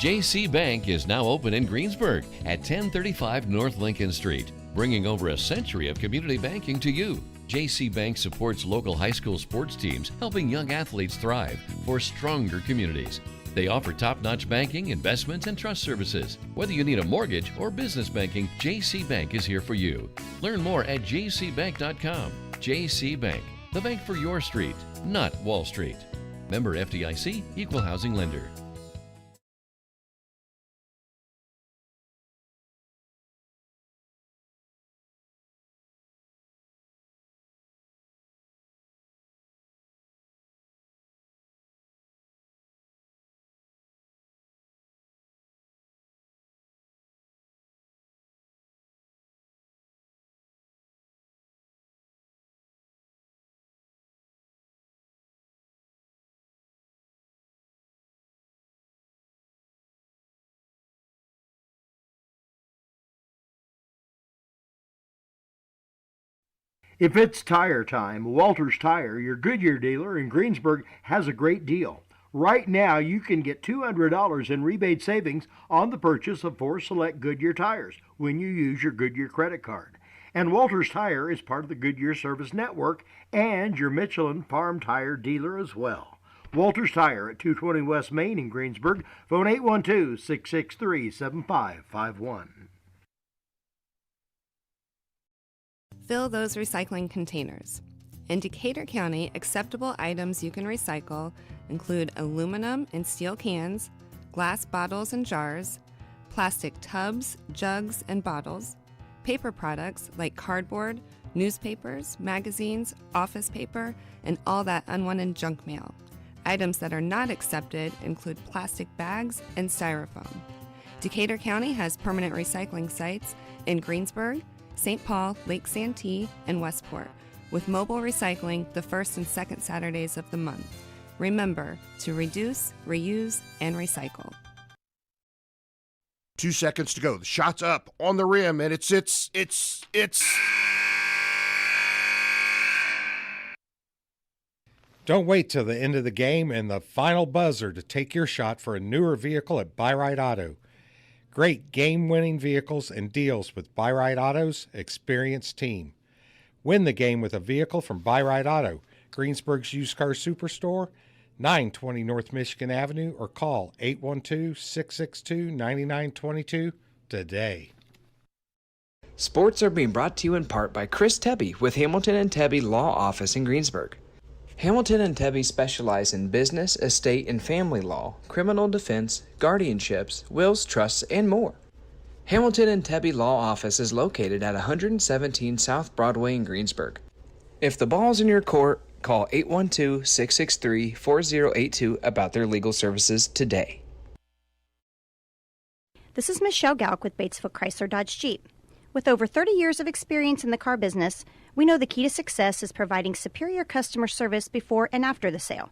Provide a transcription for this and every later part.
JC Bank is now open in Greensburg at 1035 North Lincoln Street, bringing over a century of community banking to you. JC Bank supports local high school sports teams, helping young athletes thrive for stronger communities. They offer top-notch banking, investments, and trust services. Whether you need a mortgage or business banking, JC Bank is here for you. Learn more at jcbank.com. JC Bank, the bank for your street, not Wall Street. Member FDIC, Equal Housing Lender. If it's tire time, Walters Tire, your Goodyear dealer in Greensburg, has a great deal. Right now, you can get $200 in rebate savings on the purchase of 4 select Goodyear tires when you use your Goodyear credit card. And Walters Tire is part of the Goodyear Service Network and your Michelin Farm Tire dealer as well. Walters Tire at 220 West Main in Greensburg. Phone 812-663-7551. Fill those recycling containers. In Decatur County, acceptable items you can recycle include aluminum and steel cans, glass bottles and jars, plastic tubs, jugs, and bottles, paper products like cardboard, newspapers, magazines, office paper, and all that unwanted junk mail. Items that are not accepted include plastic bags and styrofoam. Decatur County has permanent recycling sites in Greensburg, St. Paul, Lake Santee, and Westport, with mobile recycling the first and second Saturdays of the month. Remember to reduce, reuse, and recycle. 2 seconds to go. The shot's up on the rim, and it's. Don't wait till the end of the game and the final buzzer to take your shot for a newer vehicle at Buyride Auto. Great game-winning vehicles and deals with Buyride Auto's experienced team. Win the game with a vehicle from Buyride Auto, Greensburg's used car superstore, 920 North Michigan Avenue, or call 812-662-9922 today. Sports are being brought to you in part by Chris Tebby with Hamilton and Tebby Law Office in Greensburg. Hamilton and Tebby specialize in business, estate, and family law, criminal defense, guardianships, wills, trusts, and more. Hamilton and Tebby Law Office is located at 117 South Broadway in Greensburg. If the ball's in your court, call 812-663-4082 about their legal services today. This is Michelle Galk with Batesville Chrysler Dodge Jeep. With over 30 years of experience in the car business, we know the key to success is providing superior customer service before and after the sale.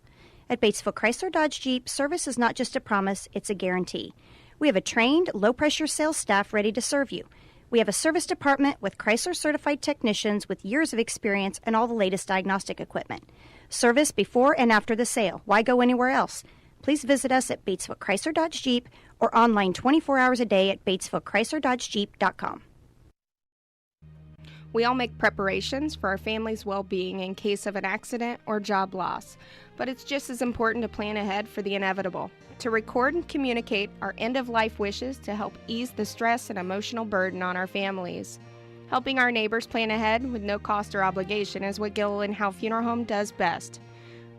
At Batesville Chrysler Dodge Jeep, service is not just a promise, it's a guarantee. We have a trained, low-pressure sales staff ready to serve you. We have a service department with Chrysler-certified technicians with years of experience and all the latest diagnostic equipment. Service before and after the sale. Why go anywhere else? Please visit us at Batesville Chrysler Dodge Jeep or online 24 hours a day at BatesvilleChryslerDodgeJeep.com. We all make preparations for our family's well-being in case of an accident or job loss, but it's just as important to plan ahead for the inevitable, to record and communicate our end-of-life wishes to help ease the stress and emotional burden on our families. Helping our neighbors plan ahead with no cost or obligation is what Gilliland Howe Funeral Home does best.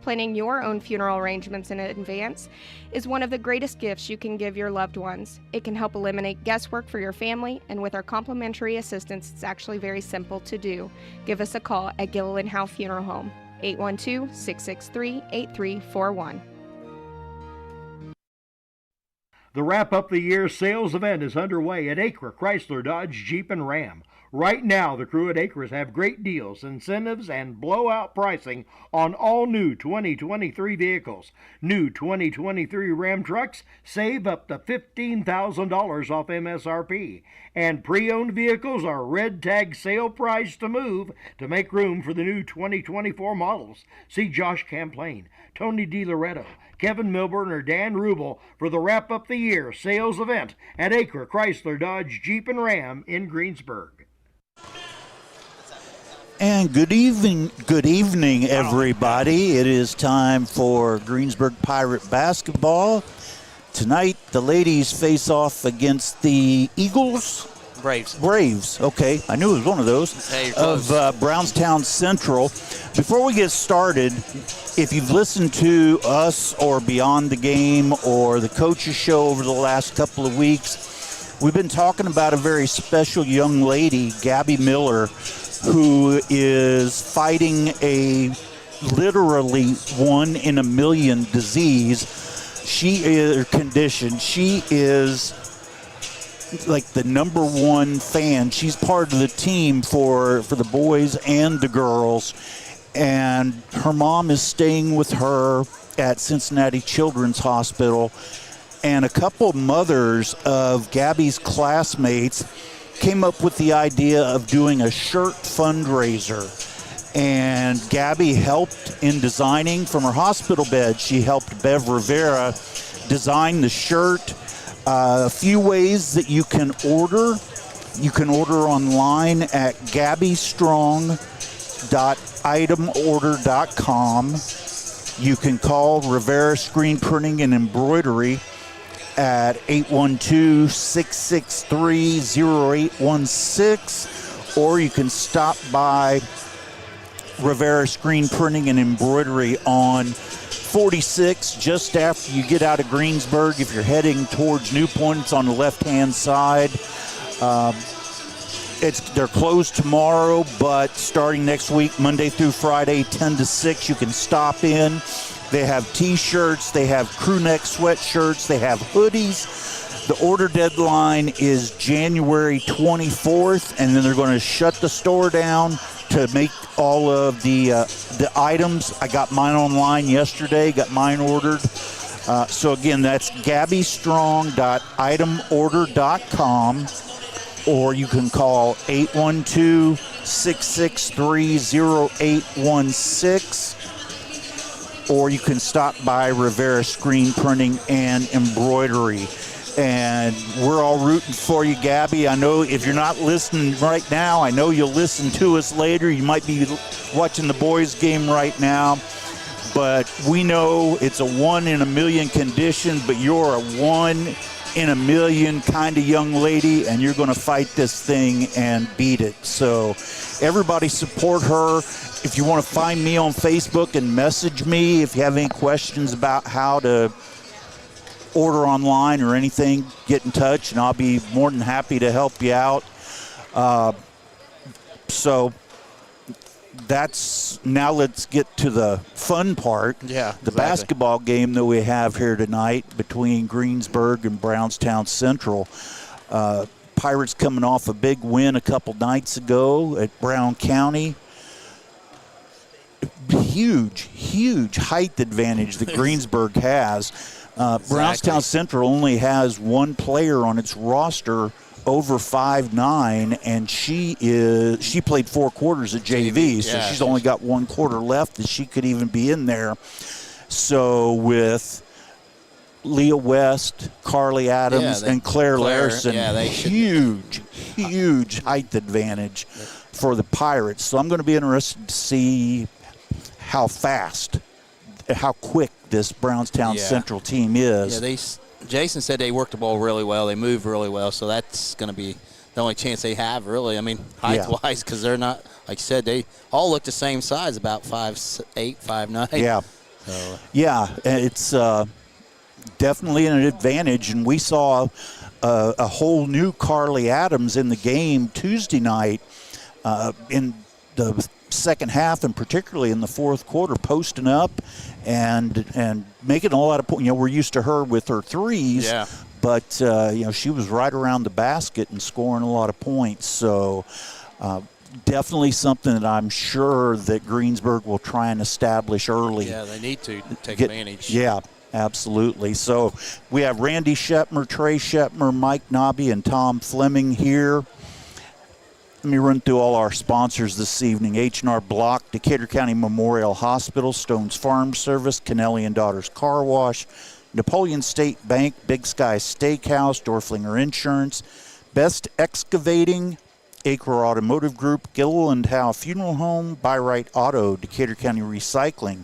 Planning your own funeral arrangements in advance is one of the greatest gifts you can give your loved ones. It can help eliminate guesswork for your family, and with our complimentary assistance, it's actually very simple to do. Give us a call at Gilliland Howe Funeral Home, 812-663-8341. The Wrap Up the Year sales event is underway at Acre Chrysler Dodge Jeep and Ram. Right now, the crew at Acres have great deals, incentives, and blowout pricing on all new 2023 vehicles. New 2023 Ram trucks save up to $15,000 off MSRP. And pre-owned vehicles are red tag sale price to move to make room for the new 2024 models. See Josh Camplain, Tony DiLoretto, Kevin Milburn, or Dan Rubel for the Wrap Up the Year sales event at Acre Chrysler Dodge Jeep and Ram in Greensburg. And good evening, everybody. It is time for Greensburg Pirate basketball. Tonight, the ladies face off against the Eagles. Braves. Okay, I knew it was one of those. Hey, of Brownstown Central. Before we get started, if you've listened to us or Beyond the Game or the Coaches Show over the last couple of weeks, we've been talking about a very special young lady, Gabby Miller, who is fighting a literally 1 in a million disease. She is like the number one fan. She's part of the team for the boys and the girls, and her mom is staying with her at Cincinnati Children's Hospital. And a couple mothers of Gabby's classmates came up with the idea of doing a shirt fundraiser. And Gabby helped in designing from her hospital bed. She helped Bev Rivera design the shirt. A few ways that you can order. You can order online at gabbystrong.itemorder.com. You can call Rivera Screen Printing and Embroidery at 812-663-0816, or you can stop by Rivera Screen Printing and Embroidery on 46 just after you get out of Greensburg. If you're heading towards New Point, it's on the left-hand side. They're closed tomorrow, but starting next week, Monday through Friday, 10 to 6, you can stop in. They have T-shirts, they have crew neck sweatshirts, they have hoodies. The order deadline is January 24th, and then they're going to shut the store down to make all of the items. I got mine online yesterday, got mine ordered. So again, that's gabbystrong.itemorder.com, or you can call 812-663-0816. Or you can stop by Rivera Screen Printing and Embroidery. And we're all rooting for you, Gabby. I know if you're not listening right now, I know you'll listen to us later. You might be watching the boys' game right now. But we know it's a 1 in a million condition, but you're a 1 in a million kind of young lady, and you're going to fight this thing and beat it. So everybody support her. If you want to find me on Facebook and message me, if you have any questions about how to order online or anything, get in touch, and I'll be more than happy to help you out. So now let's get to the fun part. Yeah, the basketball game that we have here tonight between Greensburg and Brownstown Central. Pirates coming off a big win a couple nights ago at Brown County. Huge height advantage that Greensburg has. Brownstown Central only has one player on its roster over 5'9", and she played 4 quarters at JV, so she's only got 1 quarter left that she could even be in there. So with Leah West, Carly Adams, and Claire Larson, huge height advantage for the Pirates. So I'm going to be interested to see how quick this Brownstown Central team is. Yeah, Jason said they worked the ball really well. They moved really well, so that's going to be the only chance they have, really. I mean, height-wise, because they're not, like you said, they all look the same size, about 5'8", 5'9". Yeah. So. Yeah, it's definitely an advantage, and we saw a whole new Carly Adams in the game Tuesday night in the second half, and particularly in the fourth quarter, posting up and making a lot of points. You know, we're used to her with her threes, but she was right around the basket and scoring a lot of points. So definitely something that I'm sure that Greensburg will try and establish early. Yeah, they need to take advantage. Yeah, absolutely. So we have Randy Shepmer, Trey Shepmer, Mike Nobby, and Tom Fleming here. Let me run through all our sponsors this evening. H&R Block, Decatur County Memorial Hospital, Stone's Farm Service, Kennelly and Daughters Car Wash, Napoleon State Bank, Big Sky Steakhouse, Dorflinger Insurance, Best Excavating, Acre Automotive Group, Gilliland Howe Funeral Home, Byrite Auto, Decatur County Recycling,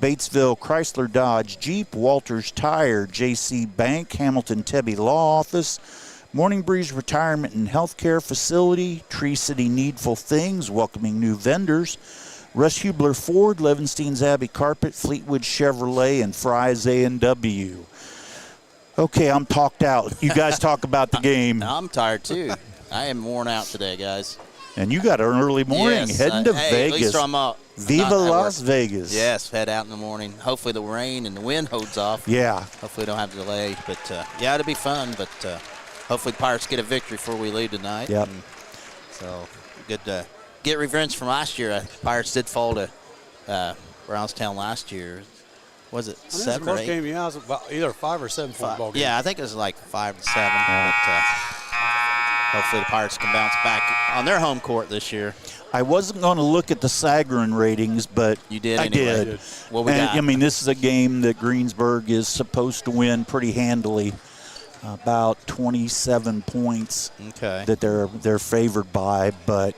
Batesville Chrysler Dodge Jeep, Walters Tire, JC Bank, Hamilton Tebby Law Office, Morning Breeze Retirement and Healthcare Facility, Tree City Needful Things, welcoming new vendors, Russ Hubler Ford, Levenstein's Abbey Carpet, Fleetwood Chevrolet, and Fry's A&W. Okay, I'm talked out. You guys talk about the game. I'm tired too. I am worn out today, guys. And you got an early morning, heading to Vegas. At least I'm out. Viva Las Vegas. Yes, head out in the morning. Hopefully the rain and the wind holds off. Yeah. Hopefully we don't have a delay. But, yeah, it'll be fun. But hopefully the Pirates get a victory before we leave tonight. Yep. And so good to get revenge from last year. Pirates did fall to Brownstown last year. Was it 7 or 8? Game, yeah, it was about either a 5 or 7 football game. Yeah, I think it was like 5 to 7. But hopefully the Pirates can bounce back on their home court this year. I wasn't going to look at the Sagarin ratings, but you did. I anyway. did. What we got? I mean, this is a game that Greensburg is supposed to win pretty handily. About 27 points that they're favored by, but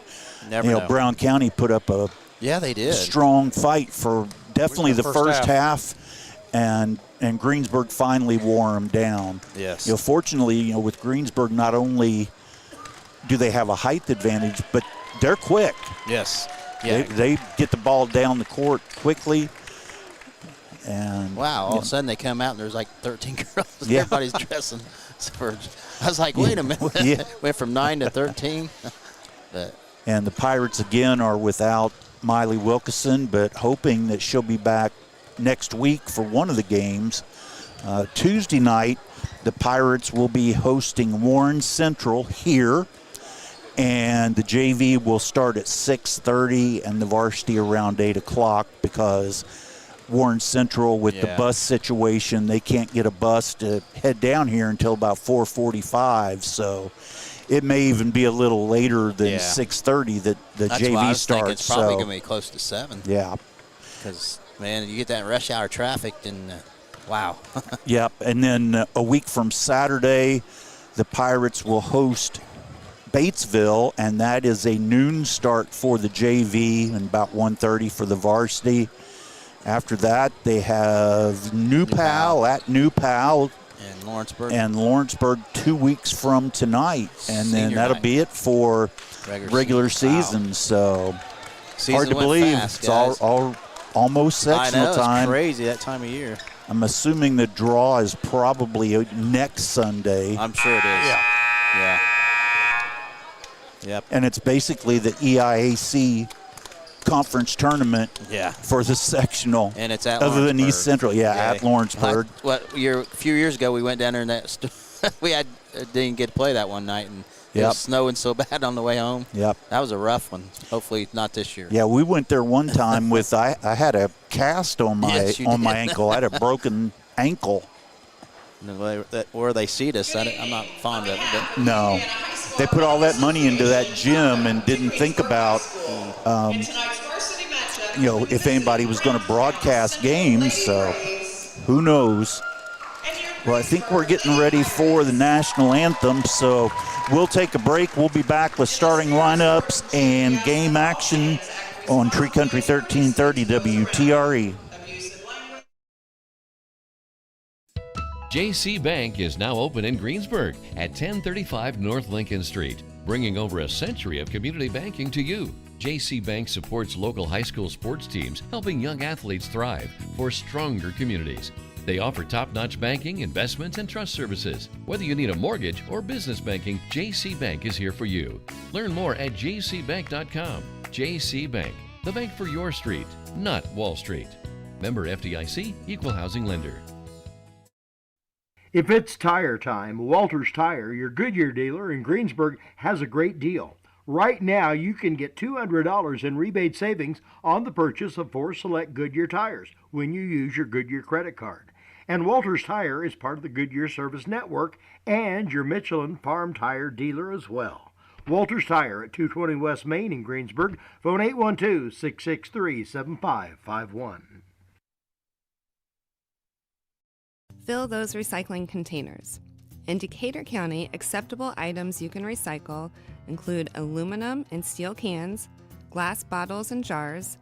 Never know. Brown County put up a they did strong fight for definitely the first half, and Greensburg finally wore them down. Yes. Fortunately, with Greensburg, not only do they have a height advantage, but they're quick. Yes. Yeah. They get the ball down the court quickly. And wow, all of a sudden they come out and there's like 13 girls. Yeah. Everybody's dressing. I was like, wait a minute. Went from 9 to 13. And the Pirates again are without Miley Wilkeson, but hoping that she'll be back next week for one of the games. Tuesday night, the Pirates will be hosting Warren Central here. And the JV will start at 6:30 and the varsity around 8 o'clock because Warren Central, with the bus situation, they can't get a bus to head down here until about 4:45. So it may even be a little later than 6:30 that the That's JV why I was starts. It's probably going to be close to 7. Yeah. Because, man, you get that rush hour traffic, then wow. Yep. And then a week from Saturday, the Pirates will host Batesville, and that is a noon start for the JV and about 1:30 for the varsity. After that, they have New Pal at New Pal and Lawrenceburg 2 weeks from tonight, and then that'll be it for regular season. So hard to believe it's all almost sectional time. It's crazy that time of year. I'm assuming the draw is probably next Sunday. I'm sure it is. Yeah. Yep. And it's basically the EIAC conference tournament for the sectional. And it's at other Lawrenceburg. than East Central. A Lawrenceburg. A few years ago we went down there and we didn't get to play that one night, and it was snowing so bad on the way home. Yep. That was a rough one. Hopefully not this year. Yeah, we went there one time with I had a cast on my ankle. I had a broken ankle. Where they seat us, I'm not fond of it. But. No. They put all that money into that gym and didn't think about, if anybody was going to broadcast games. So who knows? Well, I think we're getting ready for the national anthem. So we'll take a break. We'll be back with starting lineups and game action on Tree Country 1330 WTRE. JC Bank is now open in Greensburg at 1035 North Lincoln Street, bringing over a century of community banking to you. JC Bank supports local high school sports teams, helping young athletes thrive for stronger communities. They offer top-notch banking, investments, and trust services. Whether you need a mortgage or business banking, JC Bank is here for you. Learn more at jcbank.com. JC Bank, the bank for your street, not Wall Street. Member FDIC, Equal Housing Lender. If it's tire time, Walters Tire, your Goodyear dealer in Greensburg, has a great deal. Right now, you can get $200 in rebate savings on the purchase of 4 select Goodyear tires when you use your Goodyear credit card. And Walters Tire is part of the Goodyear Service Network and your Michelin Farm Tire dealer as well. Walters Tire at 220 West Main in Greensburg. Phone 812-663-7551. Fill those recycling containers. In Decatur County, acceptable items you can recycle include aluminum and steel cans, glass bottles and jars,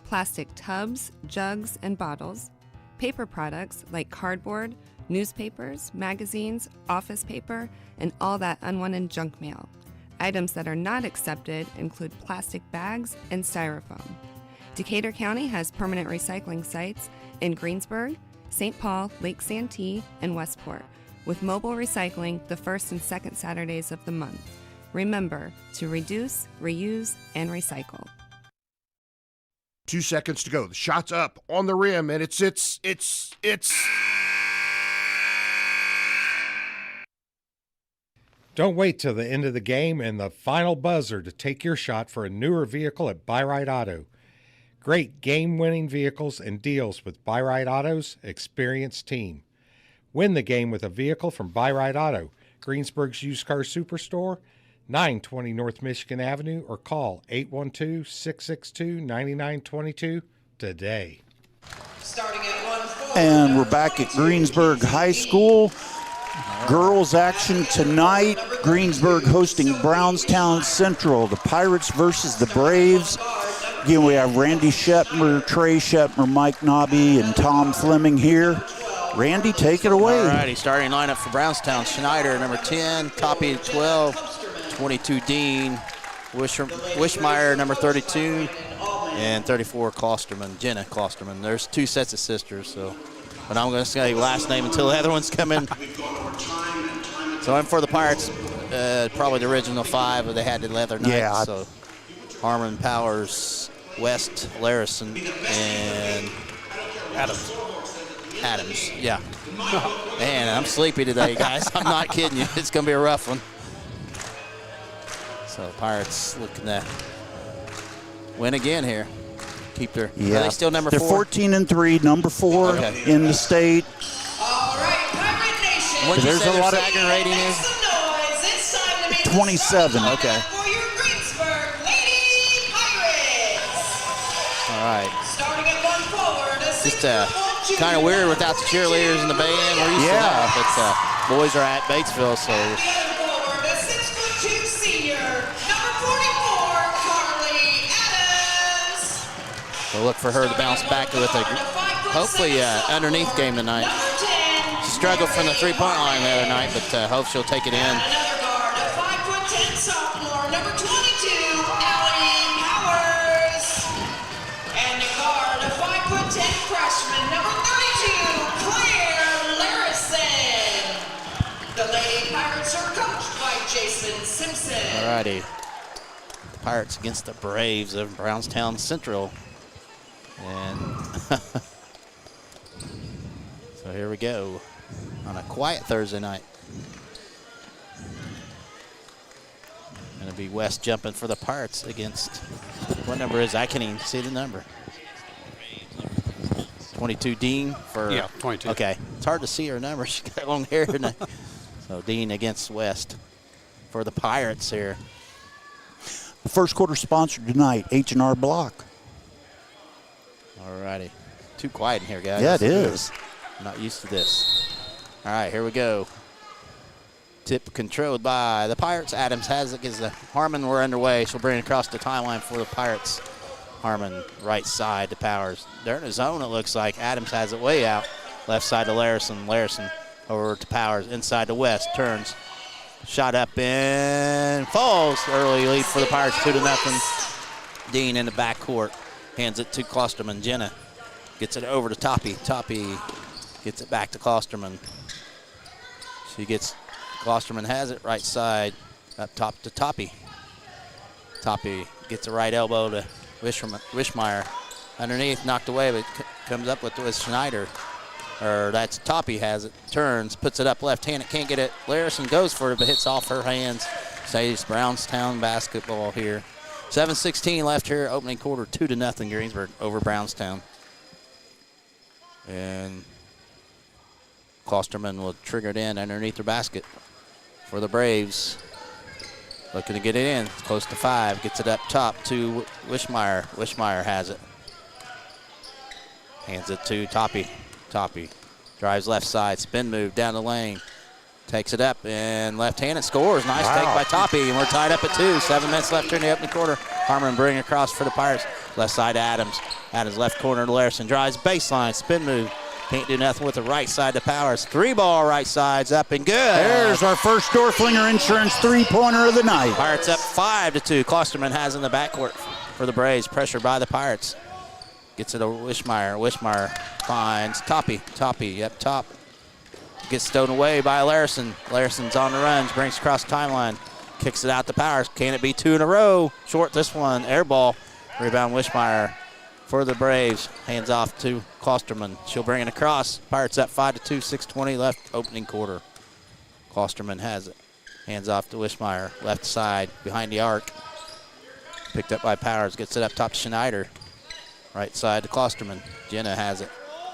plastic tubs, jugs, and bottles, paper products like cardboard, newspapers, magazines, office paper, and all that unwanted junk mail. Items that are not accepted include plastic bags and styrofoam. Decatur County has permanent recycling sites in Greensburg, St. Paul, Lake Santee, and Westport, with mobile recycling the first and second Saturdays of the month. Remember to reduce, reuse, and recycle. 2 seconds to go. The shot's up on the rim, and it's. Don't wait till the end of the game and the final buzzer to take your shot for a newer vehicle at Buy-Right Auto. Great game-winning vehicles and deals with Buy-Right Auto's experienced team. Win the game with a vehicle from Buy-Right Auto, Greensburg's used car superstore, 920 North Michigan Avenue, or call 812-662-9922 today. And we're back at Greensburg High School. Girls action tonight. Greensburg hosting Brownstown Central. The Pirates versus the Braves. Again, we have Randy Shepner, Trey Shepner, Mike Nobby, and Tom Fleming here. Randy, take it away. All righty, starting lineup for Brownstown. Schneider, number 10, Toppy, 12, 22, Dean, Wishmeyer, number 32, and 34, Klosterman, Jenna Klosterman. There's 2 sets of sisters, so, but I'm going to say last name until the other ones come in. So I'm for the Pirates, probably the original 5, but they had the leather night. Yeah. So Harmon, Powers, West, Larison, and Adams, yeah. Man, I'm sleepy today, guys. I'm not kidding you. It's going to be a rough one. So Pirates looking to win again here. Keep their. Yeah. Are they still number 4? They're 14-3, number 4 in the state. All right, Pirate Nation. What did you say their Sagan rating is? 27. Okay. All right. Just kind of weird without the cheerleaders in the band. We're used to that, but boys are at Batesville, so. We'll look for her to bounce back with a hopefully underneath game tonight. She struggled from the three-point line the other night, but hope she'll take it in. Alrighty, Pirates against the Braves of Brownstown Central, and so here we go on a quiet Thursday night. Gonna be West jumping for the Pirates against, what number is, I can't even see the number. 22 Dean for, yeah, 22. Okay, it's hard to see her number. She got long hair tonight. So Dean against West for the Pirates here. The first quarter sponsored tonight, H&R Block. All righty. Too quiet in here, guys. Yeah, it is. I'm not used to this. All right, here we go. Tip controlled by the Pirates. Adams has it, gives the Harmon. We're underway. She'll bring it across the timeline for the Pirates. Harmon, right side to Powers. They're in a zone, it looks like. Adams has it way out. Left side to Larison. Larison over to Powers. Inside to West. Turns. Shot up and falls. Early lead for the Pirates, 2-0. Dean in the backcourt. Hands it to Klosterman. Jenna gets it over to Toppy. Toppy gets it back to Klosterman. Klosterman has it right side up top to Toppy. Toppy gets a right elbow to Wishmeyer. Underneath, knocked away, but comes up with Schneider. or that's Toppy has it, turns, puts it up left-handed, can't get it. Larison goes for it, but hits off her hands. Saves Brownstown basketball here. 7:16 left here, opening quarter, 2-0 Greensburg over Brownstown. And Klosterman will trigger it in underneath their basket for the Braves. Looking to get it in, it's close to 5, gets it up top to Wishmeyer. Wishmeyer has it. Hands it to Toppy. Toppy drives left side, spin move down the lane. Takes it up and left-handed scores. Nice take by Toppy, and we're tied up at 2. 7 minutes left here in the opening quarter. Harmon bringing across for the Pirates. Left side Adams. Adams left corner to Larison. Drives baseline, spin move. Can't do nothing with the right side to Powers. 3-ball right side's up and good. There's our first Dorflinger Insurance three-pointer of the night. Pirates up 5-2. Klosterman has in the backcourt for the Braves. Pressured by the Pirates. Gets it to Wishmeyer. Wishmeyer finds Toppy. Toppy up top. Gets stolen away by Larison. Larison's on the run. Brings across the timeline. Kicks it out to Powers. Can it be 2 in a row? Short this one. Air ball. Rebound Wishmeyer for the Braves. Hands off to Klosterman. She'll bring it across. Pirates up 5-2. 6:20 left. Opening quarter. Klosterman has it. Hands off to Wishmeyer. Left side. Behind the arc. Picked up by Powers. Gets it up top to Schneider. Right side to Klosterman. Jenna has it.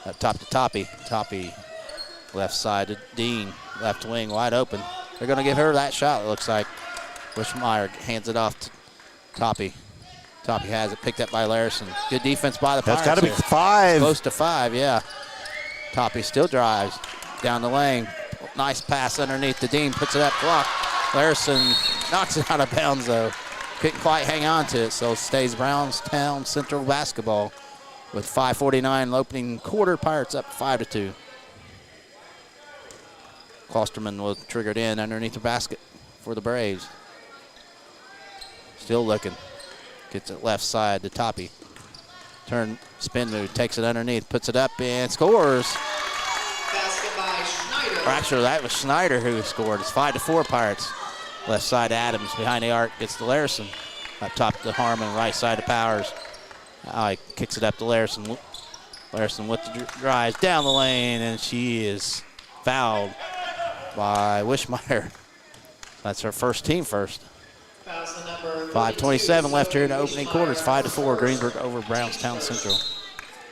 Up top to Toppy. Toppy. Left side to Dean. Left wing wide open. They're going to give her that shot, it looks like. Wishmeyer hands it off to Toppy. Toppy has it, picked up by Larison. Good defense by the Pirates. That's got to be 5. Close to 5, yeah. Toppy still drives down the lane. Nice pass underneath to Dean. Puts it up, block. Larison knocks it out of bounds, though. Couldn't quite hang on to it, so stays Brownstown Central basketball with 5:49 opening quarter. Pirates up 5-2. Klosterman will trigger it in underneath the basket for the Braves. Still looking. Gets it left side to Toppy. Turn, spin move, takes it underneath, puts it up and scores. Basket by Schneider. Or actually, that was Schneider who scored. It's 5-4 Pirates. Left side Adams behind the arc, gets to Larison. Up top to Harmon, right side to Powers. He kicks it up to Larison. Larison with the drives down the lane, and she is fouled by Wishmeyer. That's her first team first. 5:27 left here in the opening quarter. It's 5-4 Greensburg over Brownstown Central.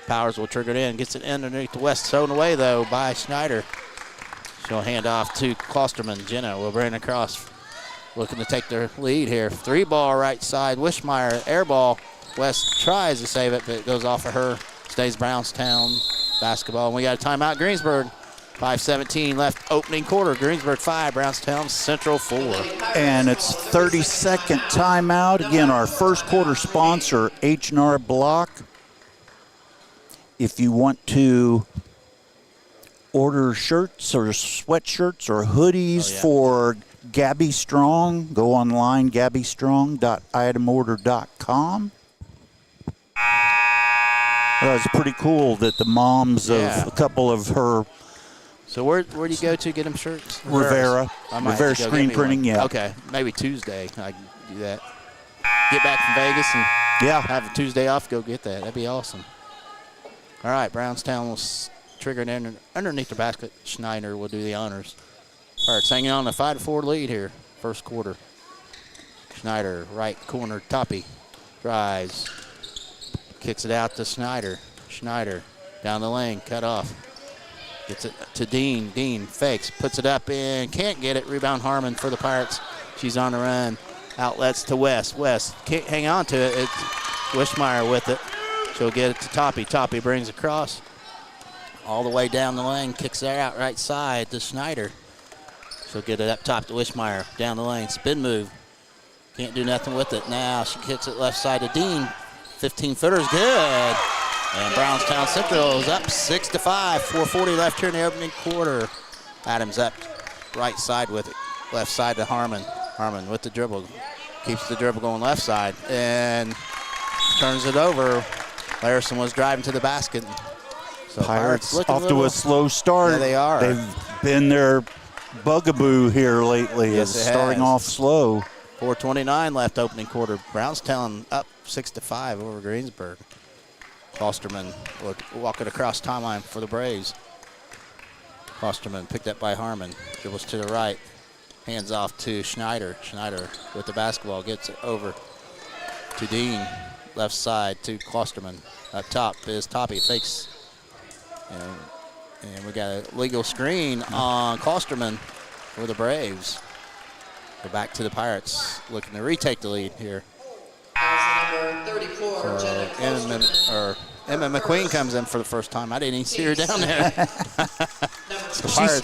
Powers will trigger it in, gets it in underneath the west, thrown away though by Schneider. She'll hand off to Klosterman. Jenna will bring it across, looking to take their lead here. 3-ball right side. Wishmeyer air ball. West tries to save it, but it goes off of her. Stays Brownstown basketball, and we got a timeout. Greensburg. 5:17 left opening quarter. Greensburg 5, Brownstown Central 4. And it's 30-second timeout. Again, our first quarter sponsor, H&R Block. If you want to order shirts or sweatshirts or hoodies for Gabby Strong, go online, gabbystrong.itemorder.com. Well, it's pretty cool that the moms of a couple of her. So where do you go to get them shirts? Rivera Screen Printing, yeah. Okay, maybe Tuesday I can do that. Get back from Vegas and have a Tuesday off, go get that. That'd be awesome. All right, Brownstown will trigger it underneath the basket. Schneider will do the honors. All right, it's hanging on a 5-4 lead here, first quarter. Schneider, right corner, Toppy, drives, kicks it out to Schneider. Schneider down the lane, cut off. Gets it to Dean. Dean fakes, puts it up and can't get it. Rebound Harmon for the Pirates. She's on the run. Outlets to West. West can't hang on to it. It's Wishmeyer with it. She'll get it to Toppy. Toppy brings across all the way down the lane. Kicks it out right side to Schneider. She'll get it up top to Wishmeyer. Down the lane. Spin move. Can't do nothing with it. Now she kicks it left side to Dean. 15-footer's good. And Brownstown Central is up 6-5. 4:40 left here in the opening quarter. Adams up right side with it. Left side to Harmon. Harmon with the dribble. Keeps the dribble going left side and turns it over. Larison was driving to the basket. So Pirates off to a slow start. Yeah, they are. They've been their bugaboo here lately, Yes, starting off slow. 4:29 left opening quarter. Brownstown up 6-5 over Greensburg. Klosterman will walk it across timeline for the Braves. Klosterman picked up by Harmon. Dribbles to the right. Hands off to Schneider. Schneider with the basketball gets it over to Dean. Left side to Klosterman. Up top is Toppy. Fakes. And we got a legal screen on Klosterman for the Braves. Go back to the Pirates. Looking to retake the lead here. Number 34, So Emma McQueen comes in for the first time. I didn't even see her down there.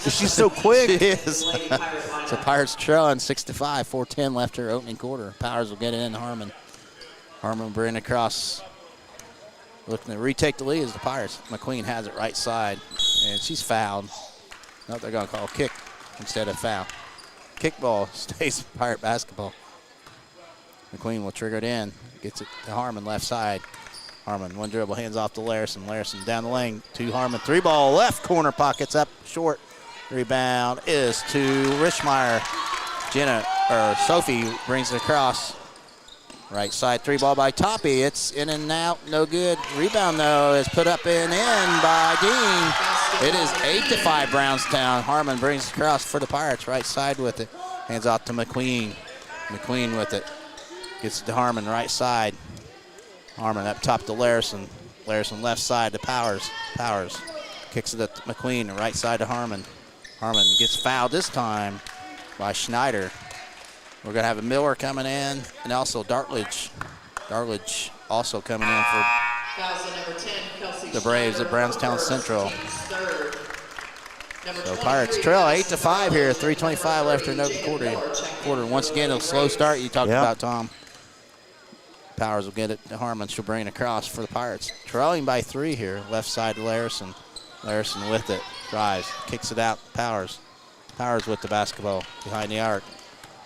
She's so quick. She is. So Pirates trailing 6-5, 4:10 left her opening quarter. Powers will get it in Harmon. Harmon will bring it across. Looking to retake the lead as the Pirates. McQueen has it right side, and she's fouled. No, they're going to call kick instead of foul. Kickball stays Pirate basketball. McQueen will trigger it in. Gets it to Harmon left side. Harmon, one dribble, hands off to Larison. Larison down the lane to Harmon. 3-ball left corner pockets up short. Rebound is to Richmeyer. Sophie brings it across. Right side 3-ball by Toppy. It's in and out, no good. Rebound though is put up and in by Dean. It is 8-5 Brownstown. Harmon brings it across for the Pirates. Right side with it. Hands off to McQueen. McQueen with it. Gets it to Harmon, right side. Harmon up top to Larison. Larison left side to Powers. Powers kicks it up to McQueen, right side to Harmon. Harmon gets fouled this time by Schneider. We're going to have a Miller coming in and also Dartledge. Dartledge also coming in for the Braves at Brownstown Central. So Pirates trail 8-5 here, 3:25 left in the quarter. Once again, a slow start you talked about, Tom. Powers will get it to Harmon. She'll bring it across for the Pirates. Trailing by 3 here. Left side to Larison. Larison with it. Drives. Kicks it out. Powers. Powers with the basketball behind the arc.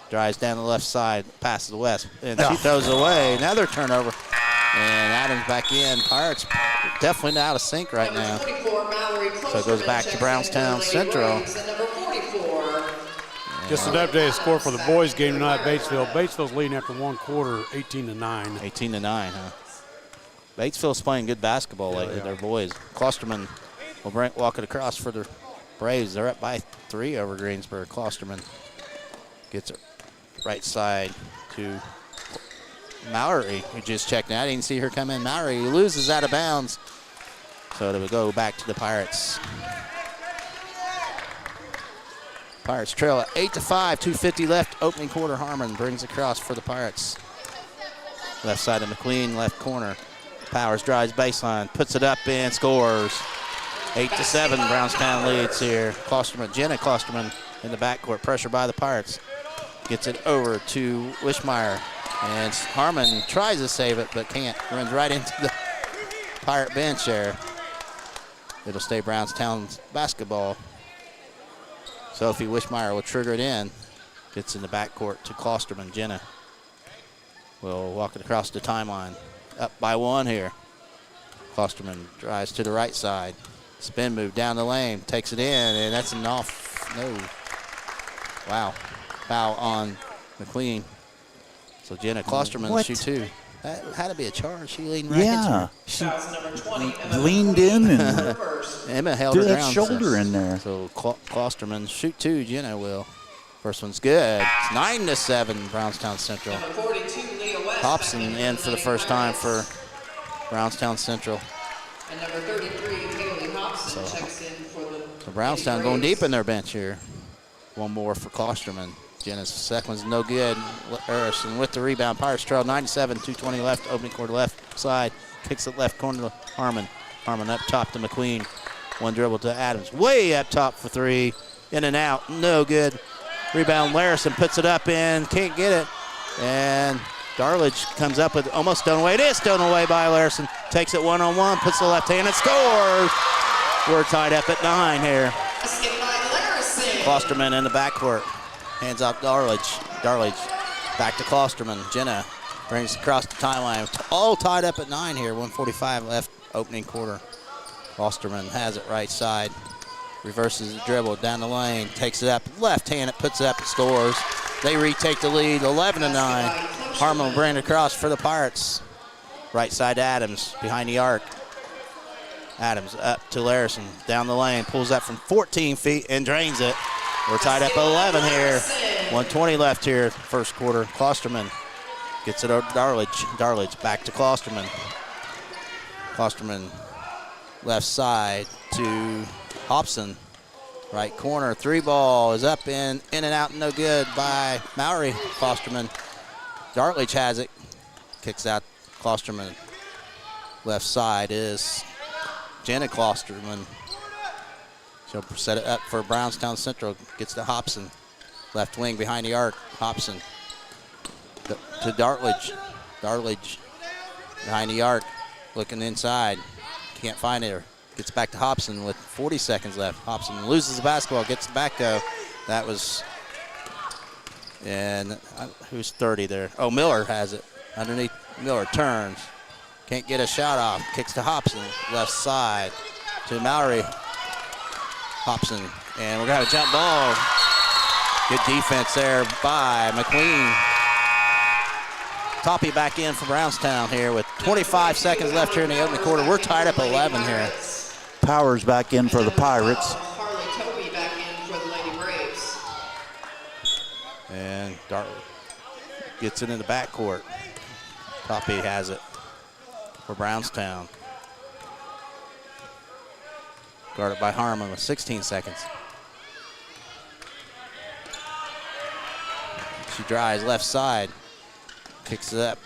Drives down the left side. Passes to West. And she throws it away. Another turnover. And Adams back in. Pirates definitely out of sync right now. So it goes back to Brownstown Central. Just an updated score for the boys game tonight at Batesville. Batesville's leading after one quarter, 18-9. 18-9, huh? Batesville's playing good basketball lately, their boys. Klosterman will walk it across for the Braves. They're up by 3 over Greensburg. Klosterman gets it right side to Mallory, who just checked in. I didn't see her come in. Mallory loses out of bounds. So it'll go back to the Pirates. Pirates trail at 8-5, 2:50 left, opening quarter. Harmon brings across for the Pirates. Left side of McQueen, left corner. Powers drives baseline, puts it up and scores. 8-7, Brownstown leads here. Jenna Klosterman in the backcourt, pressure by the Pirates. Gets it over to Wishmeyer. And Harmon tries to save it, but can't. Runs right into the Pirate bench there. It'll stay Brownstown's basketball. Sophie Wishmeyer will trigger it in. Gets in the backcourt to Klosterman. Jenna will walk it across the timeline. Up by 1 here. Klosterman drives to the right side. Spin move down the lane. Takes it in, and that's an off. No. Wow. Foul on McQueen. So Jenna Klosterman will shoot 2. That had to be a charge. She leaned right into her. She leaned in and Emma held her that down. shoulder in there. So Klosterman shoot 2. Jenna will. First one's good. It's 9-7 Brownstown Central. Hobson in for the first time for Brownstown Central. And number 33, Haley Hobson, checks in for the Brownstown going deep in their bench here. One more for Klosterman. Jenna's second one's no good. Harrison with the rebound. Pirates trail 97, 2:20 left. Opening quarter left side. Kicks it left corner to Harmon. Harmon up top to McQueen. One dribble to Adams. Way up top for 3. In and out. No good. Rebound Larison puts it up and can't get it. And Darledge comes up with almost stolen away. It is stolen away by Larison. Takes it one-on-one. Puts the left hand and scores. We're tied up at 9 here. Klosterman in the backcourt. Hands off Darledge. Darledge back to Klosterman. Jenna brings across the timeline. All tied up at 9 here. 1:45 left, opening quarter. Klosterman has it right side. Reverses the dribble down the lane. Takes it up. Left hand, it puts it up and scores. They retake the lead, 11-9. Harmon will bring it across for the Pirates. Right side to Adams behind the arc. Adams up to Larison, down the lane, pulls up from 14 feet and drains it. We're tied up at 11 here. 1:20 left here, first quarter. Klosterman gets it over to Darledge. Darledge back to Klosterman. Klosterman left side to Hobson. Right corner, 3 ball is up in and out, no good by Maury. Klosterman. Darledge has it, kicks out Klosterman. Left side is Janet Klosterman. She'll set it up for Brownstown Central. Gets to Hobson. Left wing behind the arc. Hobson to Dartledge. Dartledge behind the arc. Looking inside. Can't find her. Gets back to Hobson with 40 seconds left. Hobson loses the basketball. Gets it back though. That was, and who's 30 there? Oh, Miller has it. Underneath, Miller turns. Can't get a shot off. Kicks to Hobson. Left side to Mallory. Hobson. And we're going to have a jump ball. Good defense there by McQueen. Toppy back in for Brownstown here with 25 seconds left here in the opening quarter. We're tied up 11 here. Powers back in for the Pirates. Harley Toby back in for the Lady Braves. And Dartwood gets it in the backcourt. Toppy has it for Brownstown. Guarded by Harmon with 16 seconds. She drives left side. Kicks it up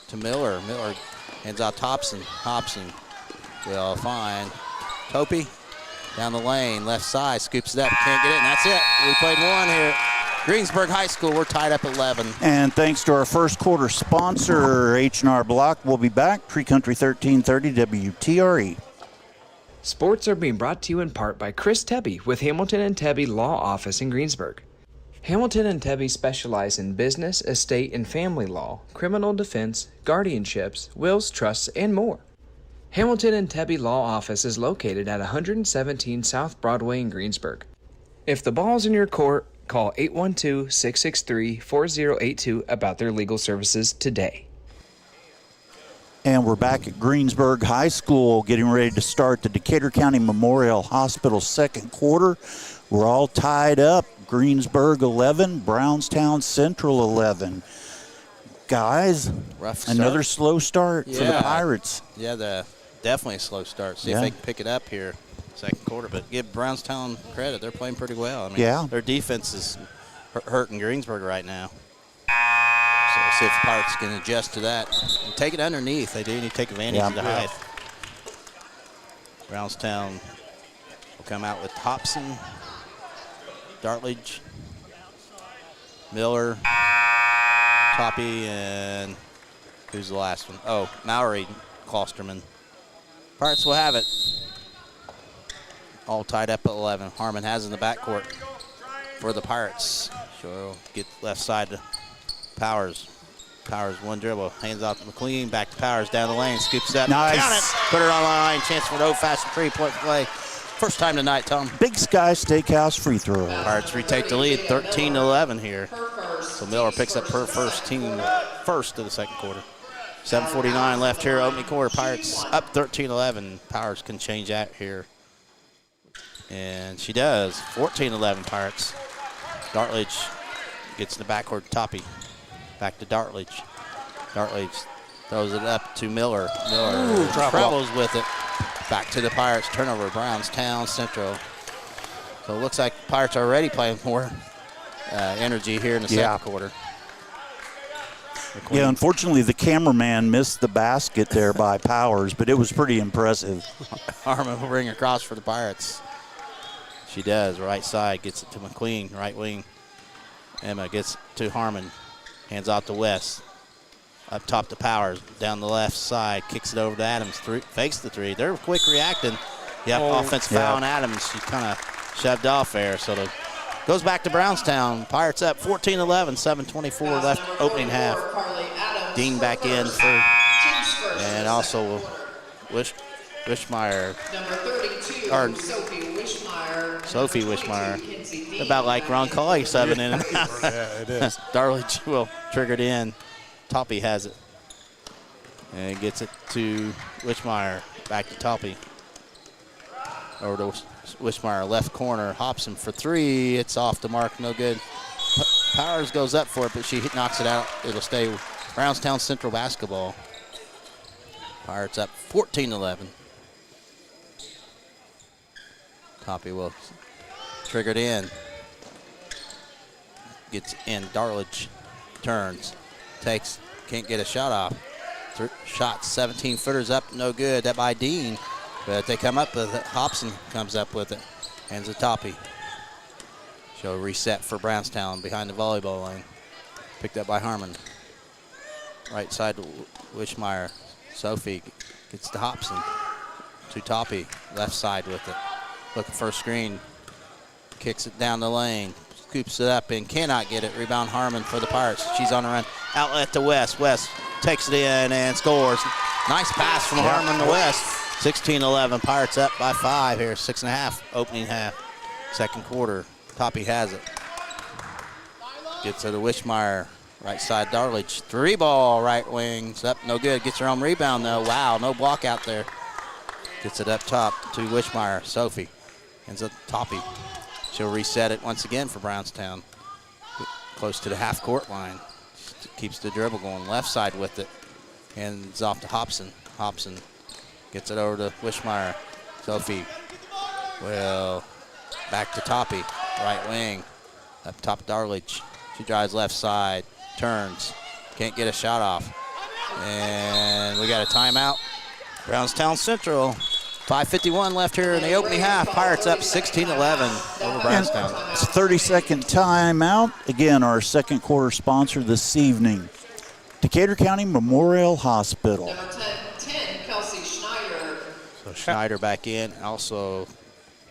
to Miller. Miller hands out Hobson. Hobson will find Topi down the lane. Left side, scoops it up. Can't get it, and that's it. We played one here. Greensburg High School, we're tied up 11. And thanks to our first quarter sponsor, H&R Block. We'll be back. Tree Country 1330 WTRE. Sports are being brought to you in part by Chris Tebby with Hamilton and Tebby Law Office in Greensburg. Hamilton and Tebby specialize in business, estate, and family law, criminal defense, guardianships, wills, trusts, and more. Hamilton and Tebby Law Office is located at 117 South Broadway in Greensburg. If the ball's in your court, call 812-663-4082 about their legal services today. And we're back at Greensburg High School getting ready to start the Decatur County Memorial Hospital second quarter. We're all tied up. Greensburg 11, Brownstown Central 11. Guys, another slow start for the Pirates. Yeah, definitely a slow start. See if they can pick it up here second quarter. But give Brownstown credit. They're playing pretty well. I mean, their defense is hurting Greensburg right now. So we'll see if the Pirates can adjust to that. And take it underneath. They do need to take advantage of the height. Brownstown will come out with Hobson, Dartledge, Miller, Toppy, and who's the last one? Oh, Mallory Klosterman. Pirates will have it. All tied up at 11. Harmon has in the backcourt for the Pirates. She'll get left side to Powers. Powers one dribble, hands off to McLean, back to Powers, down the lane, scoops it up. Nice. Count it. Put her on the line. Chance for an old-fashioned three-point play. First time tonight, Tom. Big Sky Steakhouse free throw. Pirates retake the lead, 13-11 here. So Miller picks up her first of the second quarter. 7:49 left here, opening quarter. Pirates up 13-11. Powers can change that here. And she does. 14-11 Pirates. Dartledge gets in the backcourt to Toppy. Back to Dartledge. Dartledge throws it up to Miller. Miller travels with it. Back to the Pirates. Turnover, Brownstown Central. So it looks like Pirates are already playing more energy here in the second quarter. Yeah, unfortunately, the cameraman missed the basket there by Powers, but it was pretty impressive. Harmon will bring across for the Pirates. She does. Right side, gets it to McQueen, right wing. Emma gets to Harmon. Hands off to West. Up top to Powers. Down the left side. Kicks it over to Adams. Fakes the three. They're quick reacting. Offensive foul on Adams. She kind of shoved off there. So it goes back to Brownstown. Pirates up 14-11. 7:24 left opening half. Dean back in for, and also Wishmeyer. Number 32, or Sophie Wishmeyer. About like Ron Colley subbing in and out. Yeah, it is. Darledge will trigger it in. Toppy has it. And gets it to Wishmeyer. Back to Toppy. Over to Wishmeyer, left corner. Hobson for three. It's off the mark, no good. Powers goes up for it, but she knocks it out. It'll stay Brownstown Central basketball. Pirates up 14-11. Toppy will trigger it in. Gets in. Darledge turns. Takes. Can't get a shot off. Shot 17-footers up. No good. That by Dean. But they come up with it. Hobson comes up with it. Hands it Toppy. She'll reset for Brownstown behind the volleyball lane. Picked up by Harmon. Right side to Wishmeyer. Sophie gets to Hobson. To Toppy. Left side with it. Looking for a screen. Kicks it down the lane. Scoops it up and cannot get it. Rebound Harmon for the Pirates. She's on the run. Outlet to West. West takes it in and scores. Nice pass from Harmon to West. 16-11. Pirates up by 5 here. 6.5 opening half. Second quarter. Toppy has it. Gets it to Wishmeyer. Right side Darledge. 3-ball right wings. Up no good. Gets her own rebound though. Wow, no block out there. Gets it up top to Wishmeyer. Sophie. Ends up Toppy. She'll reset it once again for Brownstown. Close to the half-court line. Keeps the dribble going. Left side with it. Hands off to Hobson. Hobson gets it over to Wishmeyer. Sophie. Well, back to Toppy. Right wing. Up top Darledge. She drives left side. Turns. Can't get a shot off. And we got a timeout. Brownstown Central. 5:51 left here in the opening half. Pirates up 16-11 over Brownstown. It's a 30-second timeout. Again, our second quarter sponsor this evening, Decatur County Memorial Hospital. Number 10, Kelsey Schneider. So Schneider back in. Also,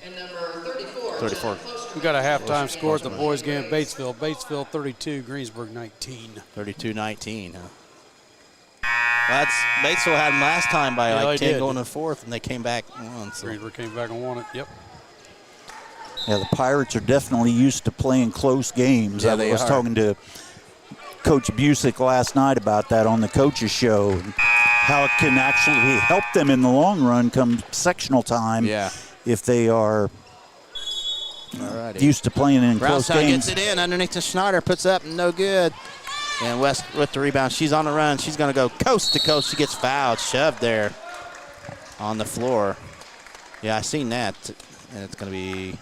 And number 34. 34. We got a halftime score at the boys' game at Batesville. Batesville 32, Greensburg 19. 32-19, huh? Well, Batesville had them last time by like 10 going to the fourth, and they came back and won. So. Greensburg came back and won it, yep. Yeah, the Pirates are definitely used to playing close games. Yeah, I was talking to Coach Busick last night about that on the coaches show, and how it can actually help them in the long run come sectional time if they are used to playing in close Brownstown games. gets it in underneath to Schneider, puts up, no good. And West with the rebound. She's on the run. She's going to go coast to coast. She gets fouled, shoved there on the floor. Yeah, I seen that. And it's going to be,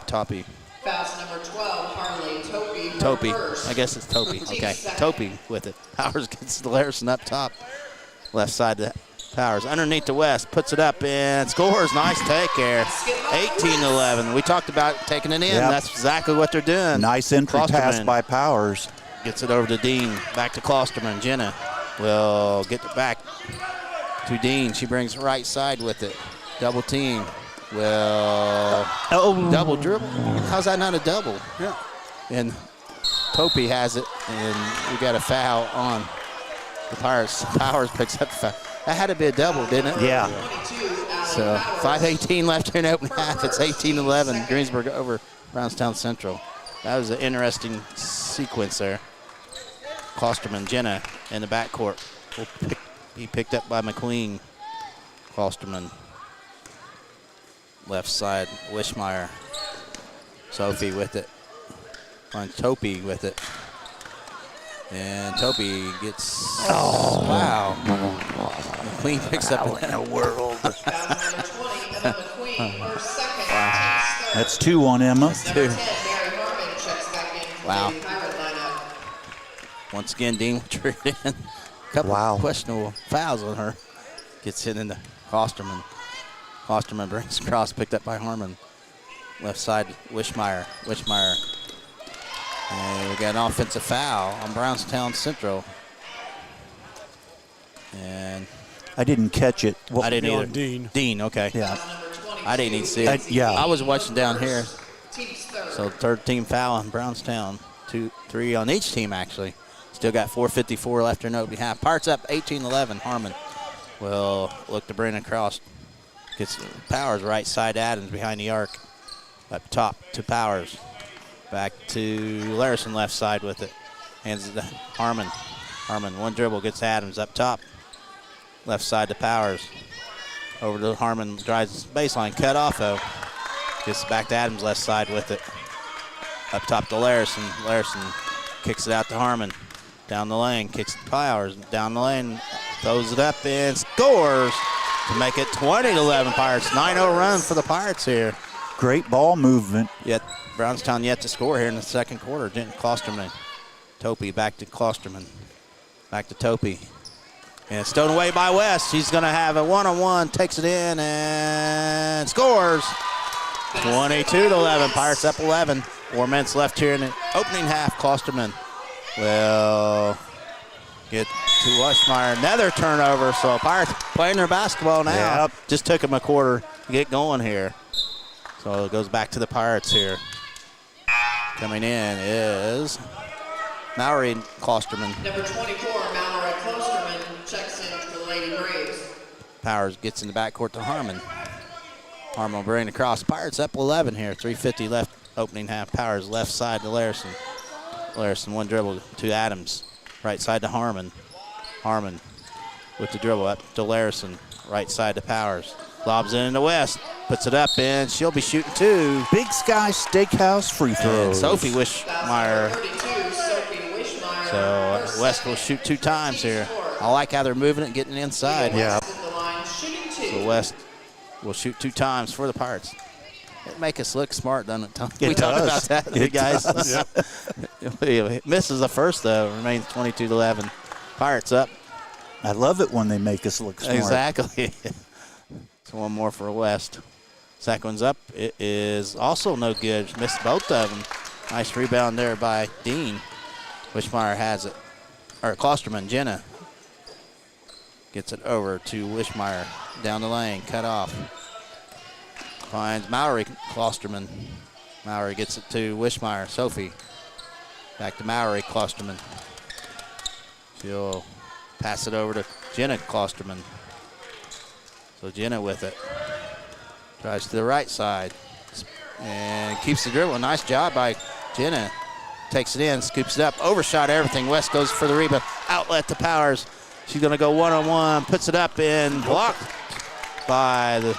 Toppy. Fouls number 12, Harley Topi. Topi. First. I guess it's Topi. Okay, Topi with it. Powers gets Larson up top. Left side to Powers. Underneath to West. Puts it up and scores. Nice take there. 18-11. We talked about taking it in. Yep. That's exactly what they're doing. Nice entry pass by Powers. Gets it over to Dean. Back to Klosterman. Jenna will get it back to Dean. She brings right side with it. Double team. Will double dribble. How's that not a double? Yeah. And Topi has it, and we got a foul on the Pirates. Powers picks up the foul. That had to be a double, didn't it? Yeah. So 5:18 left here in the opening half. It's 18-11. Greensburg over Brownstown Central. That was an interesting sequence there. Klosterman, Jenna in the backcourt. He picked up by McQueen. Klosterman. Left side, Wishmeyer. Sophie with it. Finds Topi with it. And Topi gets, wow. McQueen picks up. Wow in a world. Foul number 20, Emma McQueen. Her second. Wow. Team's third. That's 2 on Emma. Number 10, Mary Harmon checks back in for Wow. the Pirate lineup. Once again, Dean will trigger it in. Couple questionable fouls on her. Gets it into Klosterman. Klosterman brings across, picked up by Harmon. Left side, Wishmeyer. Wishmeyer. And we got an offensive foul on Brownstown Central. And I didn't catch it. I didn't either. Dean. Dean, okay. Yeah. I didn't even see it. I was watching down here. So third team foul on Brownstown. 2-3 on each team, actually. Still got 4:54 left in opening half. Pirates up 18-11. Harmon will look to bring it across. Gets Powers right side. Adams behind the arc. Up top to Powers. Back to Larson left side with it. Hands it to Harmon. Harmon, one dribble, gets Adams up top. Left side to Powers. Over to Harmon, drives baseline, cut off though. Gets back to Adams, left side with it. Up top to Larison. Larison kicks it out to Harmon. Down the lane, kicks to Powers. Down the lane, throws it up and scores to make it 20-11 Pirates. 9-0 run for the Pirates here. Great ball movement. Yet Brownstown yet to score here in the second quarter. Klosterman. Topi back to Klosterman. Back to Topi. And it's stolen away by West. He's going to have a one-on-one, takes it in and scores. 22-11. Pirates up 11. 4 minutes left here in the opening half. Klosterman will get to Westmeyer. Another turnover. So Pirates playing their basketball now. Yep. Just took them a quarter to get going here. So it goes back to the Pirates here. Coming in is Mallory Klosterman. Number 24, Mallory Klosterman, checks in for the Lady Braves. Powers gets in the backcourt to Harmon. Harmon will bring it across. Pirates up 11 here. 3:50 left opening half. Powers left side to Larison. Larison one dribble to Adams. Right side to Harmon. Harmon with the dribble up to Larison. Right side to Powers. Lobs in the West. Puts it up and she'll be shooting 2. Big Sky Steakhouse free throws. Sophie Wishmeyer. 32, Sophie Wishmeyer. So West will shoot 2 times here. I like how they're moving it, getting inside. Yeah. So West will shoot 2 times for the Pirates. It make us look smart, doesn't it, Tom? It We talked about does. that, It guys. does. It misses the first, though. Remains 22-11. Pirates up. I love it when they make us look smart. Exactly. So one more for West. Second one's up. It is also no good. Missed both of them. Nice rebound there by Dean. Wishmeyer has it. Or Klosterman, Jenna. Gets it over to Wishmeyer. Down the lane, cut off. Finds Mallory Klosterman. Mallory gets it to Wishmeyer. Sophie. Back to Mallory Klosterman. She'll pass it over to Jenna Klosterman. So Jenna with it. Drives to the right side. And keeps the dribble. Nice job by Jenna. Takes it in, scoops it up, overshot everything. West goes for the rebound. Outlet to Powers. She's going to go one-on-one, puts it up and blocked by the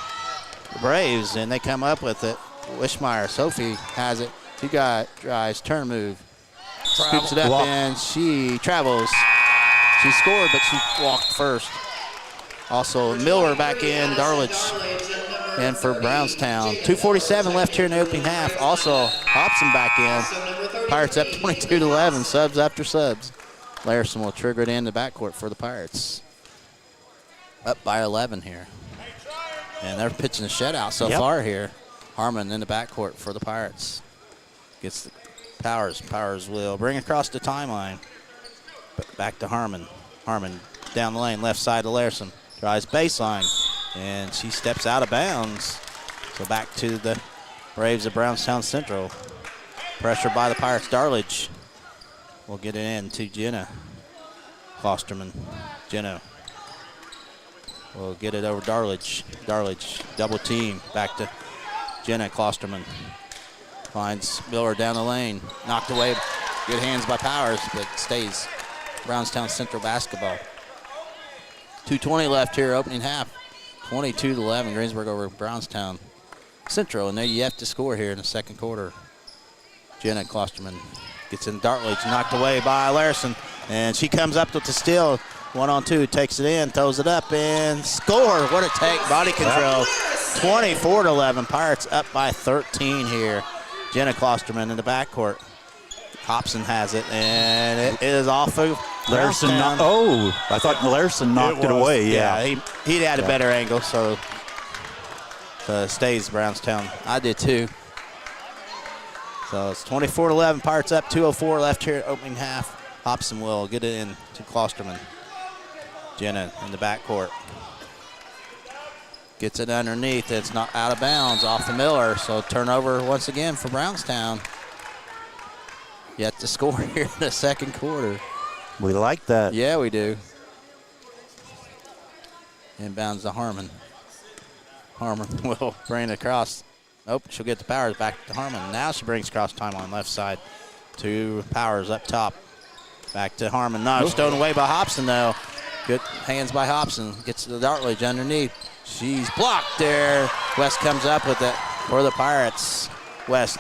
Braves, and they come up with it. Wishmeyer, Sophie has it. She got drives, turn move. Scoops it up and she travels. She scored, but she walked first. Also, Miller back in, Darlich in for Brownstown. 2:47 left here in the opening half. Also, Hobson back in. Pirates up 22-11, subs after subs. Larison will trigger it in the backcourt for the Pirates. Up by 11 here. And they're pitching a shutout so far here. Harmon in the backcourt for the Pirates. Gets the Powers. Powers will bring across the timeline. Back to Harmon. Harmon down the lane, left side to Larison. Drives baseline, and she steps out of bounds. So back to the Braves of Brownstown Central. Pressure by the Pirates. Darlich will get it in to Jenna Klosterman. Jenna will get it over Darlich. Darlich double team. Back to Jenna Klosterman. Finds Miller down the lane. Knocked away. Good hands by Powers, but stays Brownstown Central basketball. 2:20 left here, opening half. 22-11, Greensburg over Brownstown Central, and they yet to score here in the second quarter. Jenna Klosterman gets in Dartledge, knocked away by Larison, and she comes up with the steal. 1-on-2, takes it in, throws it up, and score. What a take, body control. 24-11, Pirates up by 13 here. Jenna Klosterman in the backcourt. Hobson has it, and it is off of Larison. I thought Larison knocked it away. Yeah, he had a better angle, so stays Brownstown. I did too. So it's 24-11. Pirates up. 2:04 left here, opening half. Hobson will get it in to Klosterman. Jenna in the backcourt. Gets it underneath. It's not out of bounds off the Miller. So turnover once again for Brownstown. Yet to score here in the second quarter. We like that. Yeah, we do. Inbounds to Harmon. Harmon will bring it across. Nope, she'll get the Powers back to Harmon. Now she brings across timeline left side to Powers up top. Back to Harmon. No, stolen away by Hobson, though. Good hands by Hobson. Gets the Dartledge underneath. She's blocked there. West comes up with it for the Pirates. West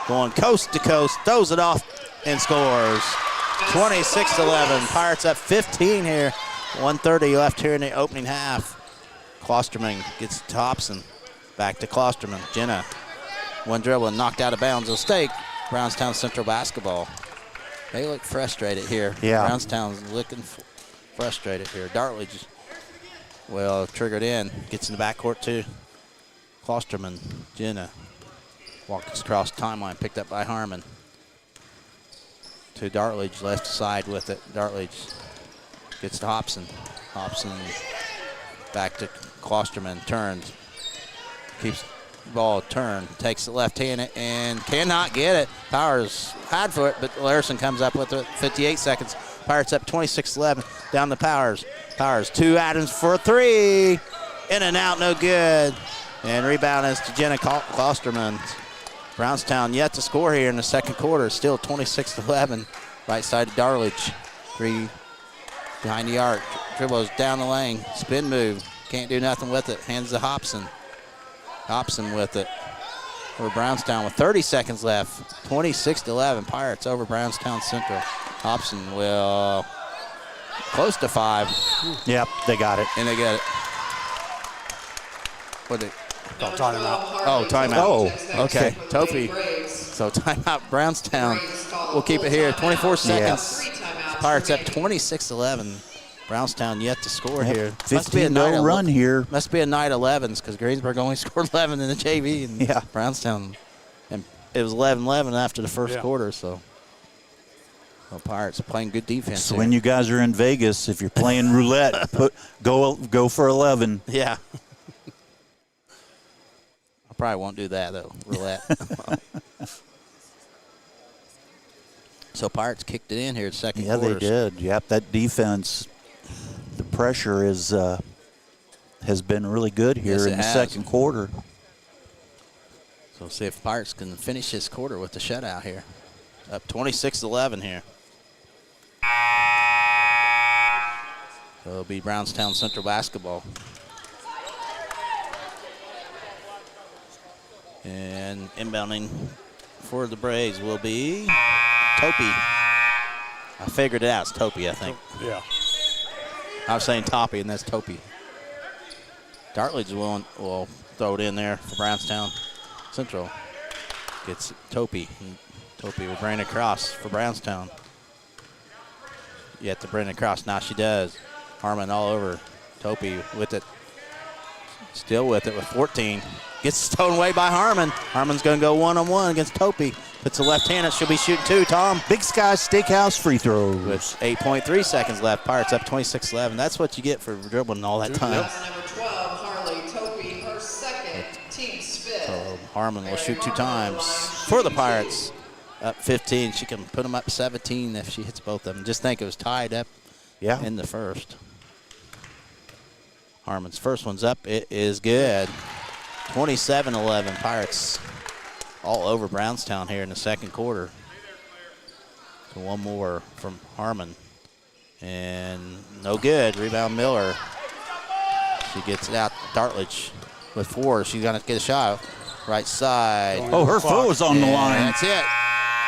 going coast to coast, throws it off and scores. 26-11. Pirates up 15 here. 1:30 left here in the opening half. Klosterman gets to Hobson. Back to Klosterman. Jenna, one dribble and knocked out of bounds. A mistake. Brownstown Central basketball. They look frustrated here. Yeah. Brownstown's looking frustrated here. Dartledge, well, triggered in. Gets in the backcourt too. Klosterman, Jenna. Walks across timeline, picked up by Harmon. To Dartledge, left side with it. Dartledge gets to Hobson. Hobson back to Klosterman, turns. Keeps the ball turned, takes it left-handed and cannot get it. Powers had for it, but Larson comes up with it. 58 seconds. Pirates up 26-11. Down to Powers. Powers, 2 Adams for a 3. In and out, no good. And rebound is to Jenna Klosterman. Brownstown yet to score here in the second quarter. Still 26-11. Right side to Dartledge. 3 behind the arc. Dribbles down the lane. Spin move. Can't do nothing with it. Hands to Hobson. Hobson with it. Over Brownstown with 30 seconds left. 26-11. Pirates over Brownstown Central. Hobson will close to 5. Yep, they got it. And they get it. What did timeout. Oh, timeout. Oh, okay. Topi. So timeout Brownstown. We'll keep it here. 24 seconds. Pirates up 26-11. Brownstown yet to score here. 15-0 run here. Must be a night 11s because Greensburg only scored 11 in the JV. And Brownstown, and it was 11-11 after the first quarter. So Pirates are playing good defense. So when you guys are in Vegas, if you're playing roulette, go for 11. Yeah. I probably won't do that though. Roulette. So Pirates kicked it in here at second quarter. Yeah, they did. Yep, that defense. The pressure has been really good here in the second quarter. So we'll see if Pirates can finish this quarter with the shutout here. Up 26-11 here. So it'll be Brownstown Central basketball. And inbounding for the Braves will be Topi. I figured it out. It's Topi, I think. Yeah. I was saying Toppy, and that's Topi. Dartledge will throw it in there for Brownstown Central. Gets Topi. Topi will bring it across for Brownstown. Yet to bring it across. Now she does. Harmon all over. Topi with it. Still with it with 14. Gets stolen away by Harmon. Harmon's going to go one-on-one against Topi. Puts the left-handed. She'll be shooting 2, Tom. Big Sky Steakhouse free throws. With 8.3 seconds left. Pirates up 26-11. That's what you get for dribbling all that time. Number 12, Harley Topi, her second, team's fifth. So Harmon will shoot 2 times for the Pirates. Up 15. She can put them up 17 if she hits both of them. Just think it was tied up in the first. Harmon's first one's up. It is good. 27-11. Pirates all over Brownstown here in the second quarter. So one more from Harmon. And no good. Rebound Miller. She gets it out. Dartledge with 4. She's going to get a shot. Right side. Oh, her foot was on the line. That's it.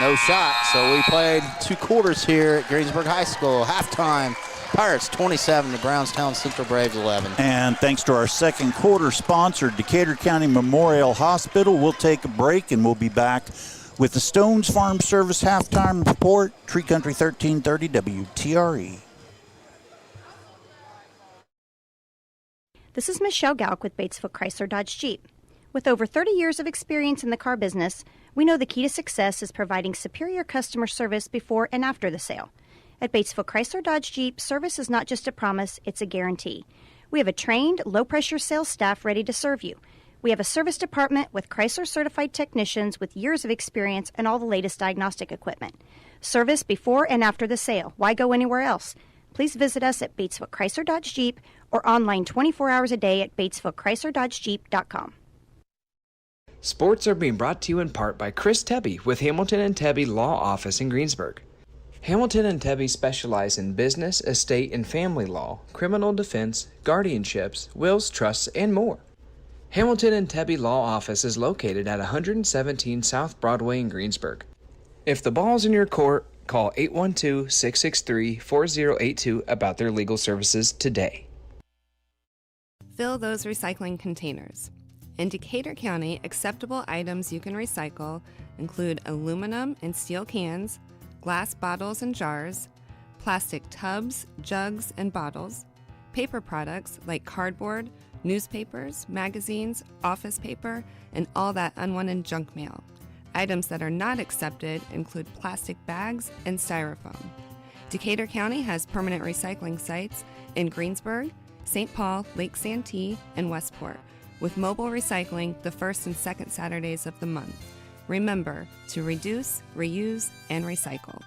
No shot. So we played 2 quarters here at Greensburg High School. Halftime. Pirates 27 to Brownstown Central Braves 11. And thanks to our second quarter sponsor, Decatur County Memorial Hospital, we'll take a break and we'll be back with the Stones Farm Service halftime report. Tree Country 1330 WTRE. This is Michelle Gauk with Batesville Chrysler Dodge Jeep. With over 30 years of experience in the car business, we know the key to success is providing superior customer service before and after the sale. At Batesville Chrysler Dodge Jeep, service is not just a promise, it's a guarantee. We have a trained, low-pressure sales staff ready to serve you. We have a service department with Chrysler-certified technicians with years of experience and all the latest diagnostic equipment. Service before and after the sale. Why go anywhere else? Please visit us at Batesville Chrysler Dodge Jeep or online 24 hours a day at BatesvilleChryslerDodgeJeep.com. Sports are being brought to you in part by Chris Tebby with Hamilton and Tebby Law Office in Greensburg. Hamilton and Tebby specialize in business, estate, and family law, criminal defense, guardianships, wills, trusts, and more. Hamilton and Tebby Law Office is located at 117 South Broadway in Greensburg. If the ball's in your court, call 812-663-4082 about their legal services today. Fill those recycling containers. In Decatur County, acceptable items you can recycle include aluminum and steel cans, glass bottles and jars, plastic tubs, jugs, and bottles, paper products like cardboard, newspapers, magazines, office paper, and all that unwanted junk mail. Items that are not accepted include plastic bags and styrofoam. Decatur County has permanent recycling sites in Greensburg, St. Paul, Lake Santee, and Westport, with mobile recycling the first and second Saturdays of the month. Remember to reduce, reuse, and recycle.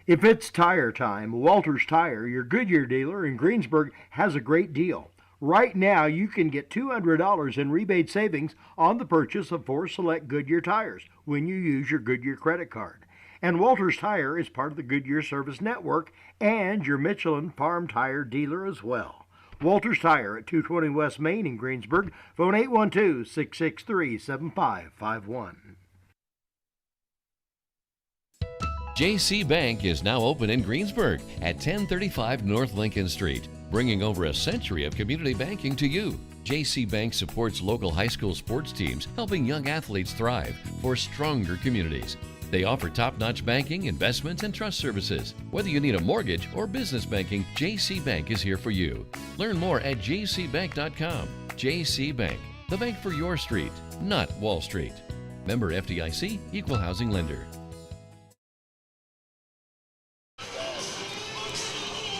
If it's tire time, Walters Tire, your Goodyear dealer in Greensburg, has a great deal. Right now, you can get $200 in rebate savings on the purchase of 4 select Goodyear tires when you use your Goodyear credit card. And Walters Tire is part of the Goodyear Service Network and your Michelin Farm Tire dealer as well. Walters Tire at 220 West Main in Greensburg. Phone 812-663-7551. JC Bank is now open in Greensburg at 1035 North Lincoln Street, bringing over a century of community banking to you. JC Bank supports local high school sports teams, helping young athletes thrive for stronger communities. They offer top-notch banking, investments, and trust services. Whether you need a mortgage or business banking, JC Bank is here for you. Learn more at jcbank.com. JC Bank, the bank for your street, not Wall Street. Member FDIC, Equal Housing Lender.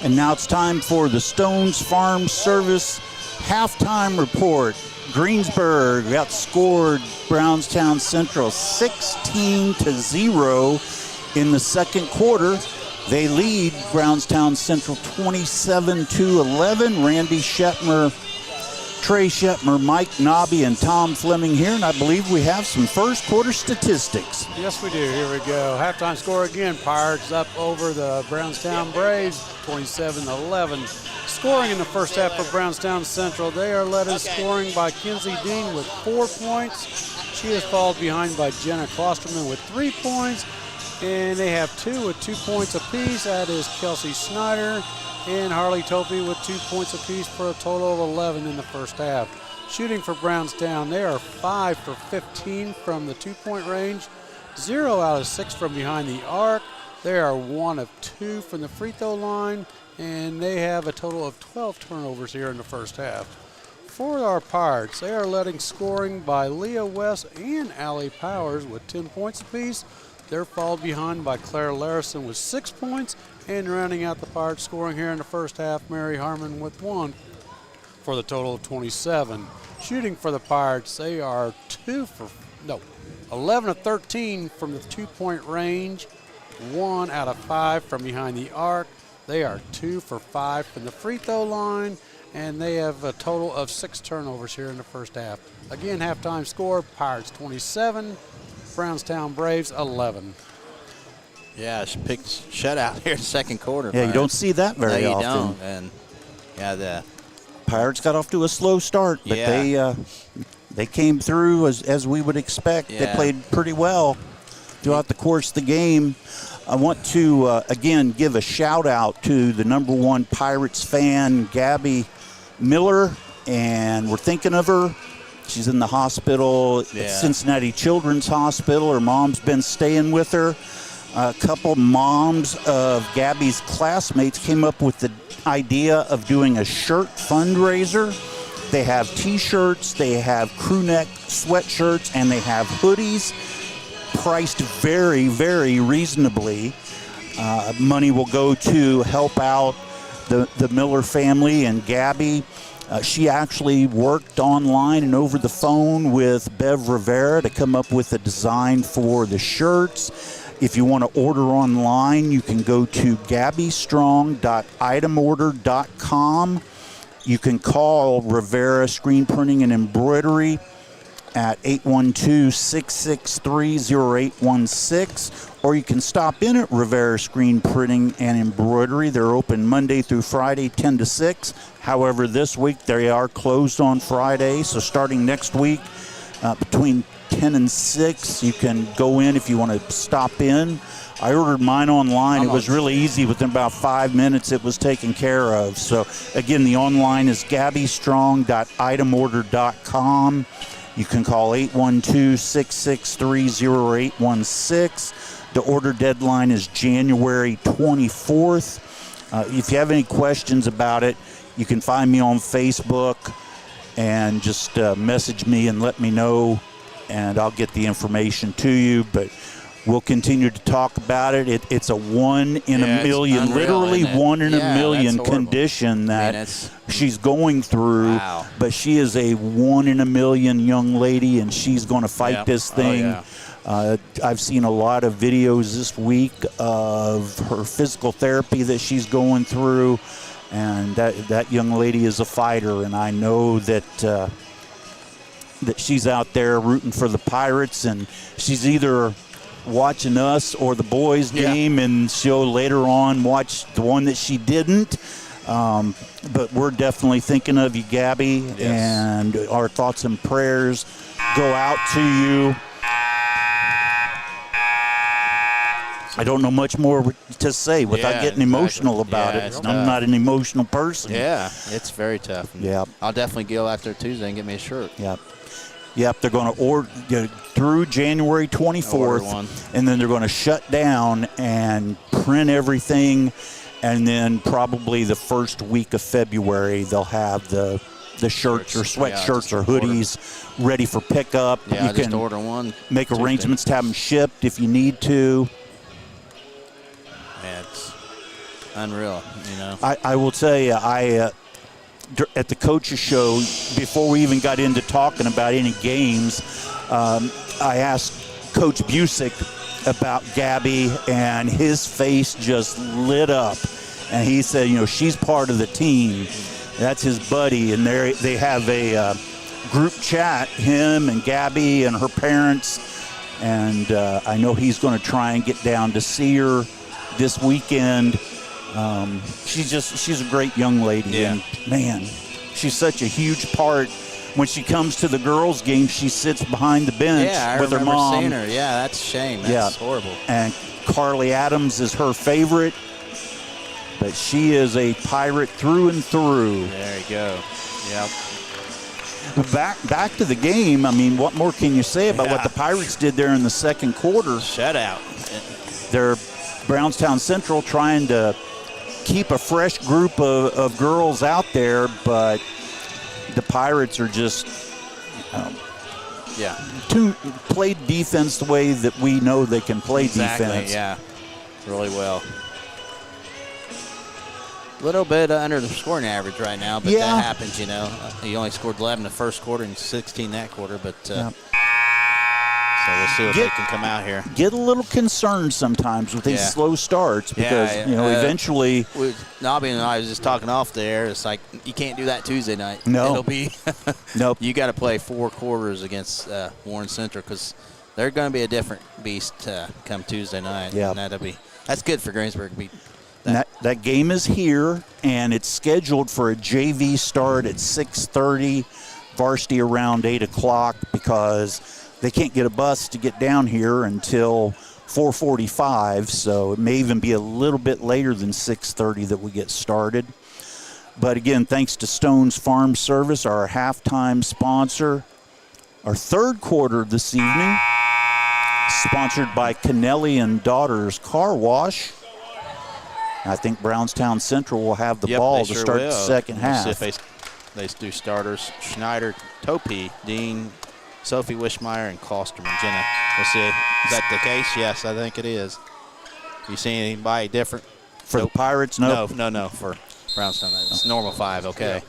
And now it's time for the Stones Farm Service halftime report. Greensburg outscored Brownstown Central 16-0 in the second quarter. They lead Brownstown Central 27-11. Randy Shetmer, Trey Shetmer, Mike Nobby, and Tom Fleming here, and I believe we have some first quarter statistics. Yes, we do. Here we go. Halftime score again. Pirates up over the Brownstown Braves, 27-11. Scoring in the first half for Brownstown Central. They are led in scoring by Kinsey Dean with 4 points. She is followed behind by Jenna Klosterman with 3 points. And they have 2 with 2 points apiece. That is Kelsey Snyder and Harley Topi with 2 points apiece for a total of 11 in the first half. Shooting for Brownstown, they are 5 for 15 from the 2-point range, 0 out of 6 from behind the arc. They are 1 of 2 from the free throw line, and they have a total of 12 turnovers here in the first half. For our Pirates, they are led in scoring by Leah West and Allie Powers with 10 points apiece. They're followed behind by Claire Larison with 6 points, and rounding out the Pirates scoring here in the first half, Mary Harmon with 1 for the total of 27. Shooting for the Pirates, they are 11 of 13 from the 2-point range, 1 out of 5 from behind the arc. They are 2 for 5 from the free throw line, and they have a total of 6 turnovers here in the first half. Again, halftime score, Pirates 27, Brownstown Braves 11. Yeah, big shutout here in the second quarter. Yeah, you don't see that very often. No, you don't. And yeah, the Pirates got off to a slow start, but they came through as we would expect. Yeah. They played pretty well throughout the course of the game. I want to, again, give a shout-out to the #1 Pirates fan, Gabby Miller, and we're thinking of her. She's in the hospital at Cincinnati Children's Hospital. Her mom's been staying with her. A couple moms of Gabby's classmates came up with the idea of doing a shirt fundraiser. They have T-shirts, they have crew neck sweatshirts, and they have hoodies priced very, very reasonably. Money will go to help out the Miller family and Gabby. She actually worked online and over the phone with Bev Rivera to come up with a design for the shirts. If you want to order online, you can go to gabbystrong.itemorder.com. You can call Rivera Screen Printing and Embroidery at 812-663-0816, or you can stop in at Rivera Screen Printing and Embroidery. They're open Monday through Friday, 10 to 6. However, this week they are closed on Friday, so starting next week between 10 and 6, you can go in if you want to stop in. I ordered mine online. It was really easy. Within about 5 minutes, it was taken care of. So, again, the online is gabbystrong.itemorder.com. You can call 812-663-0816. The order deadline is January 24th. If you have any questions about it, you can find me on Facebook and just message me and let me know, and I'll get the information to you. But we'll continue to talk about it. It's a 1 in a million, literally 1 in a million condition that she's going through. Wow. But she is a 1 in a million young lady, and she's going to fight this thing. I've seen a lot of videos this week of her physical therapy that she's going through, and that young lady is a fighter, and I know that she's out there rooting for the Pirates, and she's either watching us or the boys game, and she'll later on watch the one that she didn't. But we're definitely thinking of you, Gabby, and our thoughts and prayers go out to you. I don't know much more to say without getting emotional about it. I'm not an emotional person. Yeah, it's very tough. Yeah, I'll definitely go after Tuesday and get me a shirt. Yep, they're going to order through January 24th, and then they're going to shut down and print everything, and then probably the first week of February they'll have the shirts or sweatshirts or hoodies ready for pickup. Yeah, you just can order one. make arrangements to have them shipped if you need to. Yeah, it's unreal, you know. I will tell you, at the coaches show, before we even got into talking about any games, I asked Coach Busick about Gabby, and his face just lit up. And he said, she's part of the team. That's his buddy, and they have a group chat, him and Gabby and her parents, and I know he's going to try and get down to see her this weekend. She's a great young lady, and man, she's such a huge part. When she comes to the girls' game, she sits behind the bench with her mom. Seeing her. Yeah, that's a shame. That's horrible. And Carly Adams is her favorite, but she is a Pirate through and through. There you go. Yep. Back to the game. I mean, what more can you say about what the Pirates did there in the second quarter? Shutout. They're Brownstown Central trying to keep a fresh group of girls out there, but the Pirates are just played defense the way that we know they can play defense. Yeah, really well. A little bit under the scoring average right now, but that happens, He only scored 11 the first quarter and 16 that quarter, but so we'll see if they can come out here. Get a little concerned sometimes with these slow starts because, eventually. Nobby and I was just talking off there. It's like you can't do that Tuesday night. No. It'll be nope. You got to play 4 quarters against Warren Central because they're going to be a different beast come Tuesday night. Yeah. And that's good for Greensburg to beat. That game is here, and it's scheduled for a JV start at 6:30, varsity around 8 o'clock because they can't get a bus to get down here until 4:45, so it may even be a little bit later than 6:30 that we get started. But again, thanks to Stone's Farm Service, our halftime sponsor. Our third quarter this evening, sponsored by Kennelly and Daughters Car Wash. I think Brownstown Central will have the ball to start the second half. See if they do starters. Schneider, Topi, Dean, Sophie Wishmeyer, and Klosterman. Jenna, we'll see. Is that the case? Yes, I think it is. You see anybody different? For the Pirates, no. No, for Brownstown. It's normal 5, okay.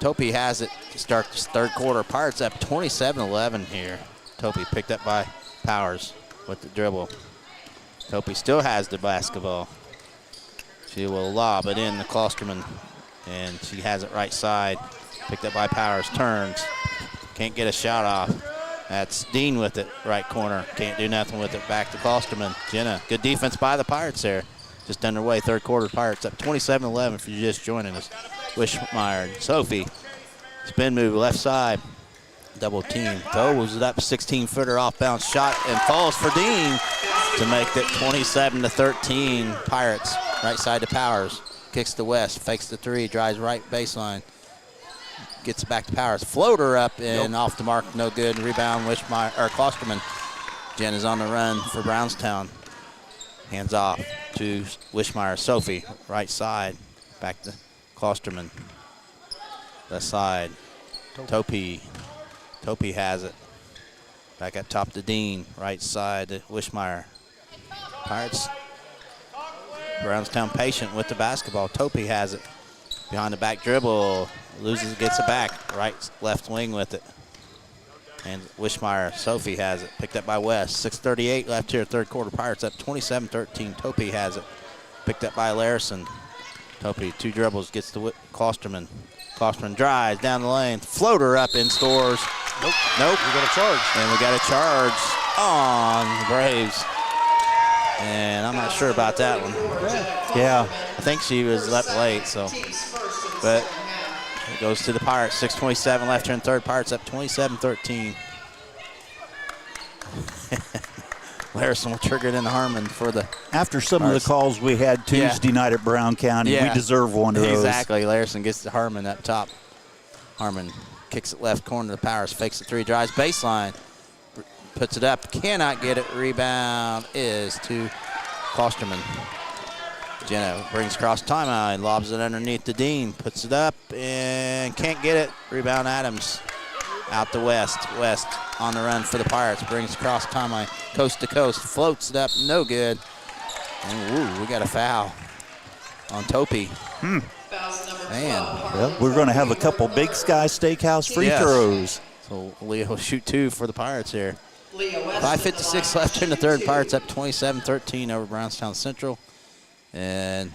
Topi has it to start this third quarter. Pirates up 27-11 here. Topi picked up by Powers with the dribble. Topi still has the basketball. She will lob it in the Klosterman, and she has it right side. Picked up by Powers, turns. Can't get a shot off. That's Dean with it, right corner. Can't do nothing with it. Back to Klosterman. Jenna, good defense by the Pirates there. Just underway, third quarter. Pirates up 27-11 if you're just joining us. Wishmeyer, Sophie, spin move left side. Double team. Throws it up, 16-footer off bounce shot and falls for Dean to make it 27-13. Pirates, right side to Powers. Kicks to West, fakes the three, drives right baseline. Gets it back to Powers. Floater up and off the mark, no good. Rebound, Klosterman. Jen is on the run for Brownstown. Hands off to Wishmeyer. Sophie, right side. Back to Klosterman. Left side. Topi. Topi has it. Back up top to Dean. Right side to Wishmeyer. Pirates. Brownstown patient with the basketball. Topi has it. Behind the back dribble. Loses it, gets it back. Right, left wing with it. And Wishmeyer, Sophie has it. Picked up by West. 6:38 left here, third quarter. Pirates up 27-13. Topi has it. Picked up by Larison. Topi, 2 dribbles, gets to Klosterman. Klosterman drives down the lane. Floater up and scores. Nope. We got a charge. And we got a charge on the Braves. And I'm not sure about that one. Yeah. I think she was up late, so. But it goes to the Pirates. 6:27 left here in third. Pirates up 27-13. Larison will trigger it into Harmon for the. After some of the calls we had Tuesday night at Brown County, we deserve one of those. Exactly. Larison gets to Harmon up top. Harmon kicks it left corner to the Powers. Fakes the three, drives baseline. Puts it up, cannot get it. Rebound is to Klosterman. Jenna brings across timeout and lobs it underneath to Dean. Puts it up and can't get it. Rebound Adams out to West. West on the run for the Pirates. Brings across timeout, coast to coast. Floats it up, no good. And we got a foul on Topi. Man. Well, we're going to have a couple Big Sky Steakhouse free throws. So Leo will shoot 2 for the Pirates here. 5:56 left in the third. Pirates up 27-13 over Brownstown Central. And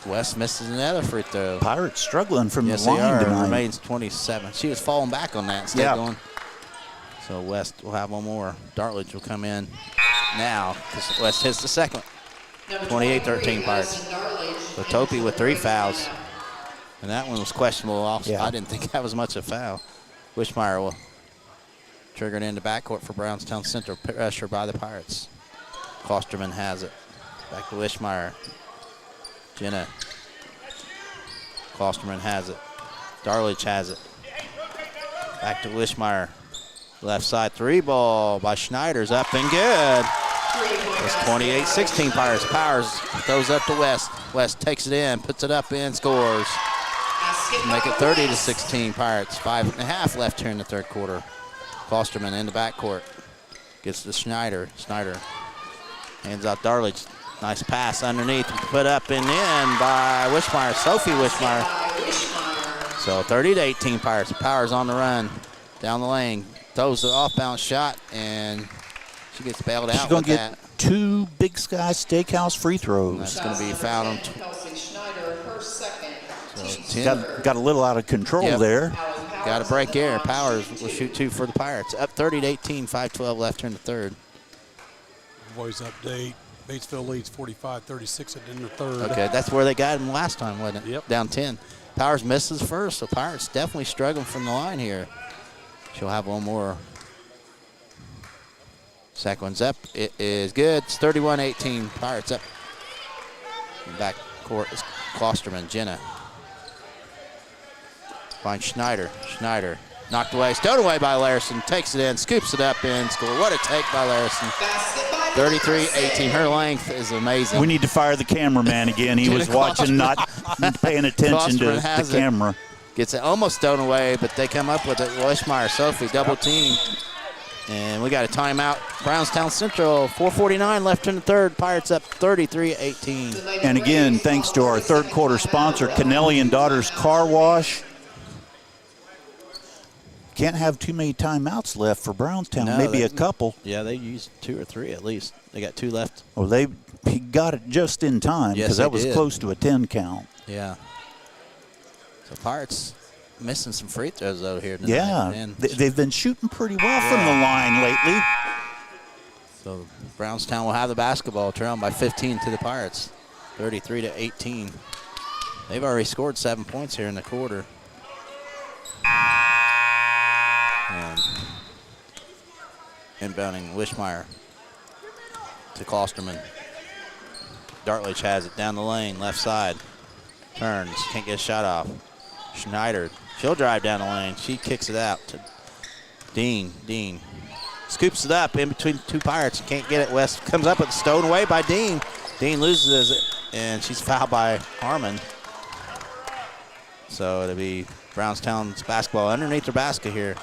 West misses another free throw. Pirates struggling from the they line are. tonight. Remains 27. She was falling back on that instead going. So West will have one more. Dartledge will come in now because West hits the second. 28-13 Pirates. So Topi with 3 fouls. And that one was questionable also. I didn't think that was much of a foul. Wishmeyer will trigger it into backcourt for Brownstown Central. Pressure by the Pirates. Klosterman has it. Back to Wishmeyer. Jenna. Klosterman has it. Darledge has it. Back to Wishmeyer. Left side 3 ball by Schneider's up and good. It's 28-16 Pirates. Powers throws up to West. West takes it in, puts it up in, scores. Make it 30-16 Pirates. 5.5 left here in the third quarter. Klosterman in the backcourt. Gets to Schneider. Schneider hands out Darledge. Nice pass underneath. Put up and in by Wishmeyer. Sophie Wishmeyer. So 30-18 Pirates. Powers on the run. Down the lane. Throws the off-bounce shot, and she gets bailed out with that. She's going to get 2 Big Sky Steakhouse free throws. And that's going to be fouled on. So got a little out of control there. Got a break here. Powers will shoot 2 for the Pirates. Up 30-18, 5:12 left here in the third. Boys update. Batesville leads 45-36 in the third. Okay, that's where they got him last time, wasn't it? Yep. Down 10. Powers misses first, so Pirates definitely struggling from the line here. She'll have one more. Second one's up. It is good. It's 31-18. Pirates up. Back court is Klosterman. Jenna. Finds Schneider. Schneider knocked away. Stowed away by Larison. Takes it in. Scoops it up in. Score. What a take by Larison. 33-18. Her length is amazing. We need to fire the cameraman again. He was watching, not paying attention to the camera. Gets it almost thrown away, but they come up with it. Wishmeyer, Sophie, double team. And we got a timeout. Brownstown Central, 4:49 left in the third. Pirates up 33-18. And again, thanks to our third quarter sponsor, Kennelly and Daughters Car Wash. Can't have too many timeouts left for Brownstown. No, maybe a couple. Yeah, they used 2 or 3 at least. They got 2 left. Well, he got it just in time because that was close to a 10 count. Yeah. So Pirates missing some free throws though here tonight. Yeah, And they've been shooting pretty well from the line lately. so Brownstown will have the basketball, trailing by 15 to the Pirates, 33-18. They've already scored 7 points here in the quarter. And inbounding Wishmeyer to Klosterman. Dartledge has it down the lane, left side. Turns, can't get a shot off. Schneider, she'll drive down the lane. She kicks it out to Dean. Dean scoops it up in between two Pirates. Can't get it. West comes up with stone away by Dean. Dean loses it, and she's fouled by Harmon. So it'll be Brownstown's basketball underneath their basket here.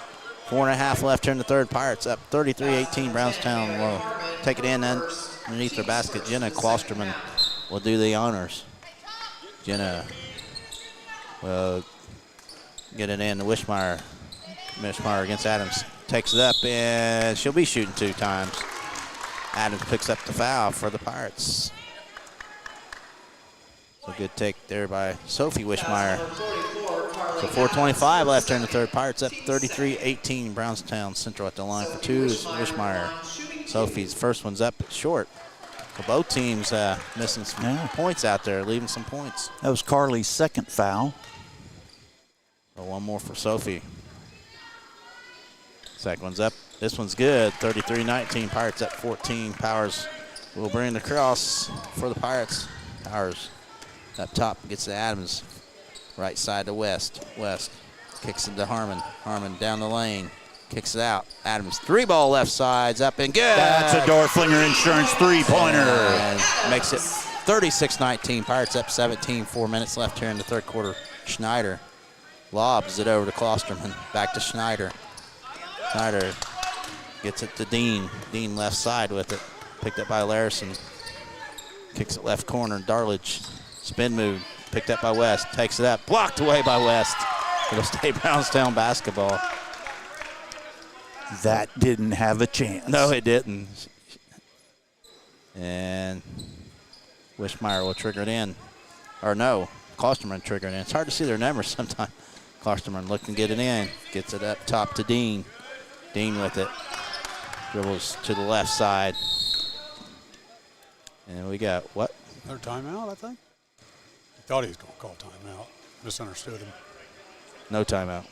4.5 left here in the third. Pirates up 33-18. Brownstown will take it in underneath their basket. Jenna Klosterman will do the honors. Jenna will get it in to Wishmeyer. Wishmeyer against Adams. Takes it up, and she'll be shooting 2 times. Adams picks up the foul for the Pirates. So good take there by Sophie Wishmeyer. So 4:25 left here in the third. Pirates up 33-18. Brownstown Central at the line for 2 is Wishmeyer. Sophie's first one's up short. So both teams missing some points out there, leaving some points. That was Carly's second foul. So one more for Sophie. Second one's up. This one's good. 33-19. Pirates up 14. Powers will bring the cross for the Pirates. Powers up top gets to Adams. Right side to West. West kicks into Harmon. Harmon down the lane. Kicks it out. Adams 3-ball left side's up and good. That's a Dorflinger Insurance 3-pointer. And makes it 36-19. Pirates up 17. 4 minutes left here in the third quarter. Schneider lobs it over to Klosterman. Back to Schneider. Schneider gets it to Dean. Dean left side with it. Picked up by Larison. Kicks it left corner. Dartledge. Spin move. Picked up by West. Takes it up. Blocked away by West. It'll stay Brownstown basketball. That didn't have a chance. No, it didn't. And Wishmeyer will trigger it in. Or no, Klosterman trigger it in. It's hard to see their numbers sometimes. Klosterman looking to get it in. Gets it up top to Dean. Dean with it. Dribbles to the left side. And we got what? Another timeout, I think. He thought he was going to call timeout. Misunderstood him. No timeout.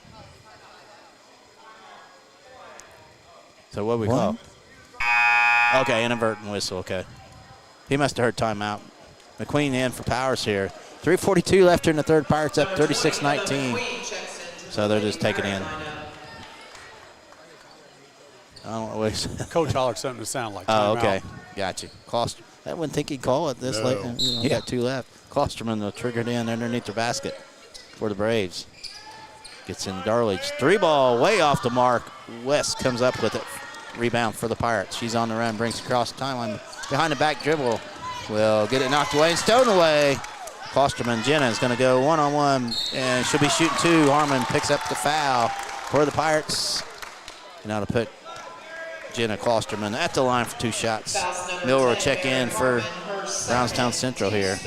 So what do we call? Okay, inadvertent whistle, okay. He must have heard timeout. McQueen in for Powers here. 3:42 left here in the third. Pirates up 36-19. So they're just taking in. I don't know what he said. Coach hollered something to sound like timeout. Oh, okay. Got you. I wouldn't think he'd call it this late. He got 2 left. Klosterman will trigger it in underneath the basket for the Braves. Gets in Dartledge. 3-ball way off the mark. West comes up with it. Rebound for the Pirates. She's on the run, brings across the timeline. Behind the back dribble. Will get it knocked away and stone away. Klosterman, Jenna is going to go one-on-one, and she'll be shooting 2. Harmon picks up the foul for the Pirates. And now to put Jenna Klosterman at the line for 2 shots. Miller will check in for Brownstown Central here.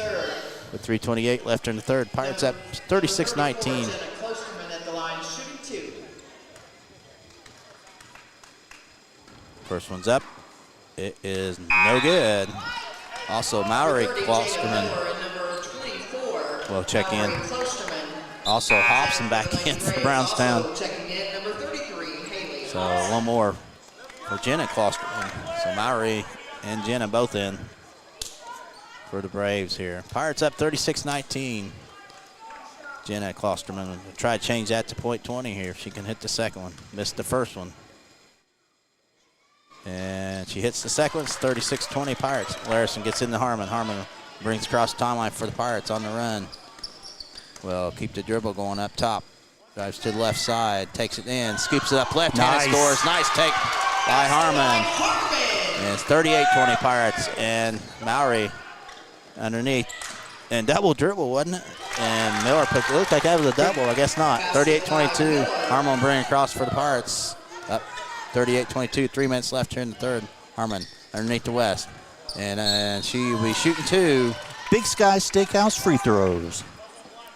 With 3:28 left in the third. Pirates up 36-19. First one's up. It is no good. Also, Maury Klosterman will check in. Also, Hobson back in for Brownstown. So one more for Jenna Klosterman. So Maury and Jenna both in for the Braves here. Pirates up 36-19. Jenna Klosterman will try to change that to .20 here if she can hit the second one. Missed the first one. And she hits the second one. It's 36-20 Pirates. Larison gets into Harmon. Harmon brings across the timeline for the Pirates on the run. Well, keep the dribble going up top. Drives to the left side. Takes it in. Scoops it up left-handed. Scores. Nice take by Harmon. And it's 38-20 Pirates. And Maury underneath. And double dribble, wasn't it? And Miller it looked like that was a double. I guess not. 38-22. Harmon bringing across for the Pirates. Up 38-22, 3 minutes left here in the third. Harmon underneath the West. And she will be shooting 2. Big Sky Steakhouse free throws.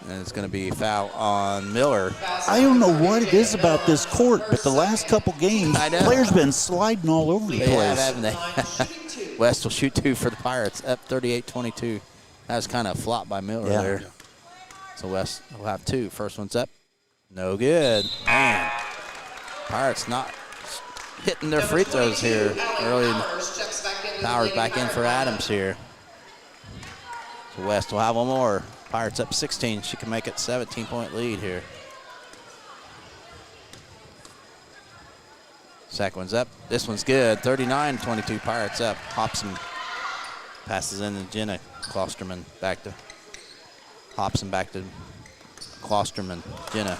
And it's going to be a foul on Miller. I don't know what it is about this court, but the last couple games, players been sliding all over the place. Haven't they? West will shoot 2 for the Pirates, up 38-22. That was kind of a flop by Miller there. So West will have 2. First one's up. No good. Man, Pirates not hitting their free throws here early. Powers back in for Adams here. So West will have one more. Pirates up 16. She can make it 17-point lead here. Second one's up. This one's good. 39-22. Pirates up. Hobson passes in to Jenna Klosterman. Back to Hobson. Back to Klosterman. Jenna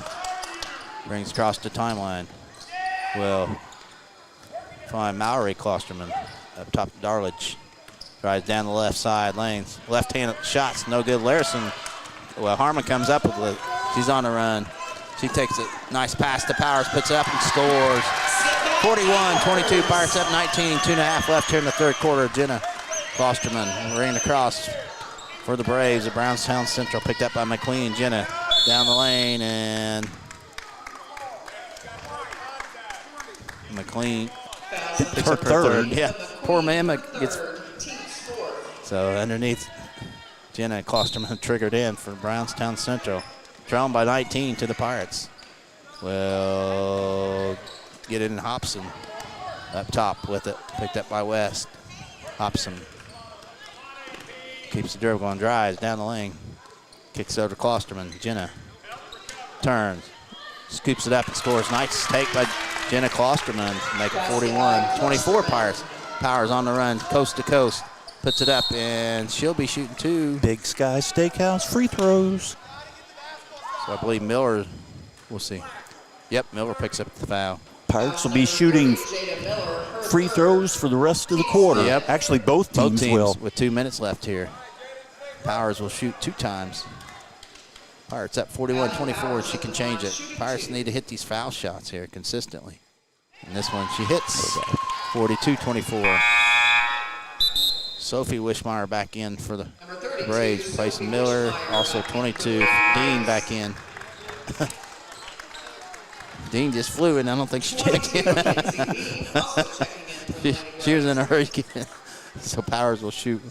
brings across the timeline. Will find Mallory Klosterman up top to Darledge. Drives down the left side lanes. Left-hand shots, no good. Larison, well, Harmon comes up with it. She's on the run. She takes a nice pass to Powers, puts it up and scores. 41-22, Pirates up 19, 2.5 left here in the third quarter. Jenna Klosterman ran across for the Braves at Brownstown Central, picked up by McLean. Jenna down the lane, and McLean picks up her third. Yeah, poor Mamma gets. So underneath, Jenna Klosterman triggered in for Brownstown Central. Trailing by 19 to the Pirates. Will get it in Hobson. Up top with it, picked up by West. Hobson keeps the dribble going, drives down the lane. Kicks over to Klosterman. Jenna turns, scoops it up and scores. Nice take by Jenna Klosterman to make it 41-24 Pirates. Powers on the run, coast to coast. Puts it up, and she'll be shooting 2. Big Sky Steakhouse free throws. So I believe Miller, we'll see. Yep, Miller picks up the foul. Pirates will be shooting free throws for the rest of the quarter. Yep. Actually, both teams will. With 2 minutes left here. Powers will shoot 2 times. Pirates up 41-24. She can change it. Pirates need to hit these foul shots here consistently. And this one she hits. 42-24. Sophie Wishmeyer back in for the Braves, placing Miller. Also 22. Dean back in. Dean just flew, and I don't think she checked in. she was in a hurry. So Powers will shoot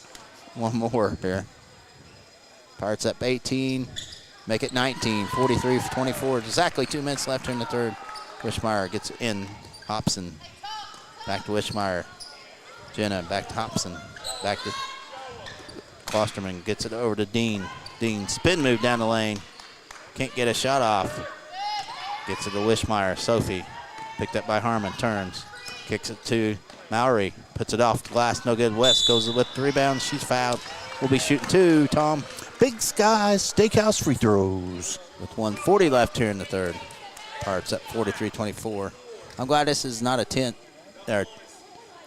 one more here. Pirates up 18. Make it 19. 43-24. Exactly 2 minutes left in the third. Wishmeyer gets in. Hobson. Back to Wishmeyer. Jenna back to Hobson. Back to Klosterman. Gets it over to Dean. Dean spin move down the lane. Can't get a shot off. Gets it to Wishmeyer. Sophie picked up by Harmon. Turns. Kicks it to Mallory. Puts it off the glass. No good. West goes with the rebound. She's fouled. We'll be shooting 2, Tom. Big Sky Steakhouse free throws. With 1:40 left here in the third. Pirates up 43-24. I'm glad this is not a 10.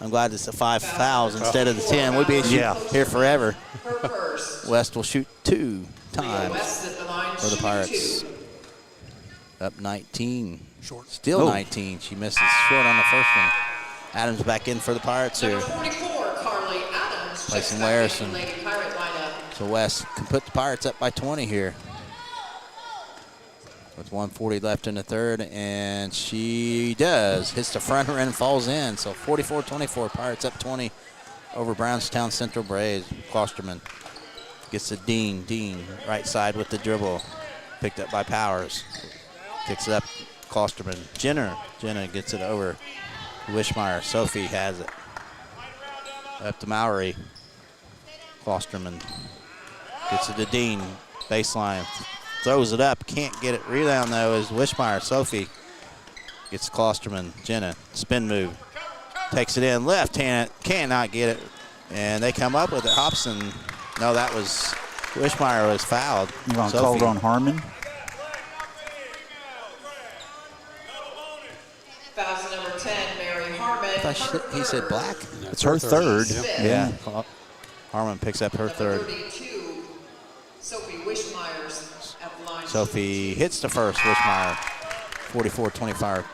I'm glad it's a 5 fouls instead of the 10. We'll be here forever. West will shoot 2 times for the Pirates. Up 19. Still 19. She misses short on the first one. Adams back in for the Pirates here. Placing Larison. So West can put the Pirates up by 20 here. With 1:40 left in the third, and she does. Hits the front and falls in. So 44-24, Pirates up 20 over Brownstown Central Braves. Klosterman gets to Dean. Dean, right side with the dribble. Picked up by Powers. Kicks it up, Klosterman. Jenner gets it over to Wishmeyer. Sophie has it. Up to Mallory. Klosterman gets it to Dean. Baseline. Throws it up, can't get it. Rebound, though, is Wishmeyer. Sophie gets Klosterman. Jenna, spin move. Takes it in, left hand, cannot get it. And they come up with it. Hobson, no, that was, Wishmeyer was fouled. You want to call it on Harmon? Fouls number 10, Mary Harmon. He said black. It's her third. Yeah. Harmon picks up her third. 32, Sophie Wishmeyer's. Sophie hits the first, Wishmeyer, 44-25.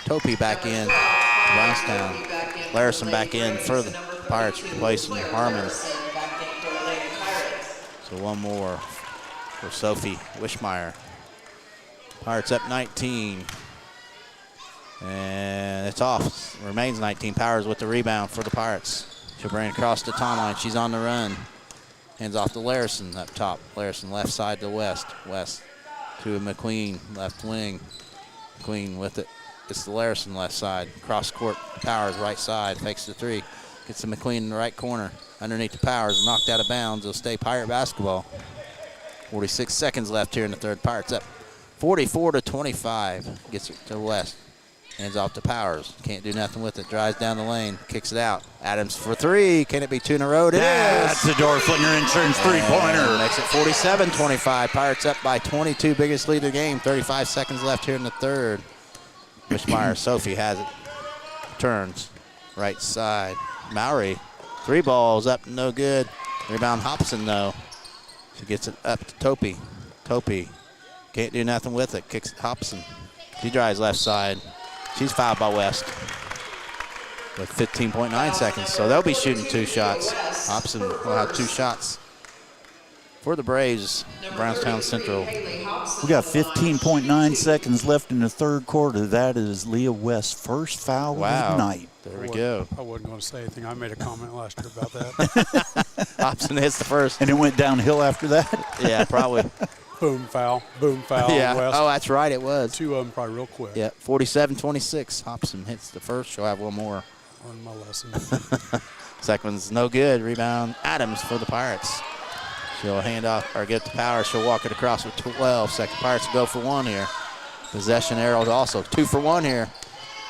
Topi back in, Brownstown. Larison back in for the Pirates, replacing Harmon. So one more for Sophie Wishmeyer. Pirates up 19. And it's off. Remains 19. Powers with the rebound for the Pirates. She'll bring it across the timeline. She's on the run. Hands off to Larison up top. Larison left side to West. West to McQueen, left wing. McQueen with it. It's the Larison left side. Cross court. Powers right side. Fakes the three. Gets to McQueen in the right corner. Underneath the Powers. Knocked out of bounds. It'll stay Pirate basketball. 46 seconds left here in the third. Pirates up 44-25. Gets it to West. Hands off to Powers. Can't do nothing with it. Drives down the lane. Kicks it out. Adams for three. Can it be two in a row? It is. That's the Dorflinger Insurance three-pointer. Makes it 47-25. Pirates up by 22. Biggest lead of the game. 35 seconds left here in the third. Wishmeyer. Sophie has it. Turns. Right side. Mowry. Three balls up. No good. Rebound Hobson, though. She gets it up to Topi. Topi can't do nothing with it. Kicks it Hobson. She drives left side. She's fouled by West with 15.9 seconds. So they'll be shooting two shots. Hobson will have two shots for the Braves. Brownstown Central. We got 15.9 seconds left in the third quarter. That is Leah West's first foul of the night. There we go. I wasn't going to say anything. I made a comment last year about that. Hobson hits the first. And it went downhill after that? Yeah, probably. Boom foul. Yeah. West. Oh, that's right. It was. Two of them probably real quick. Yeah, 47-26. Hobson hits the first. She'll have one more. Learned my lesson. Second one's no good. Rebound Adams for the Pirates. She'll hand off or get the power. She'll walk it across with 12. Second Pirates go for one here. Possession arrow also 2 for 1 here.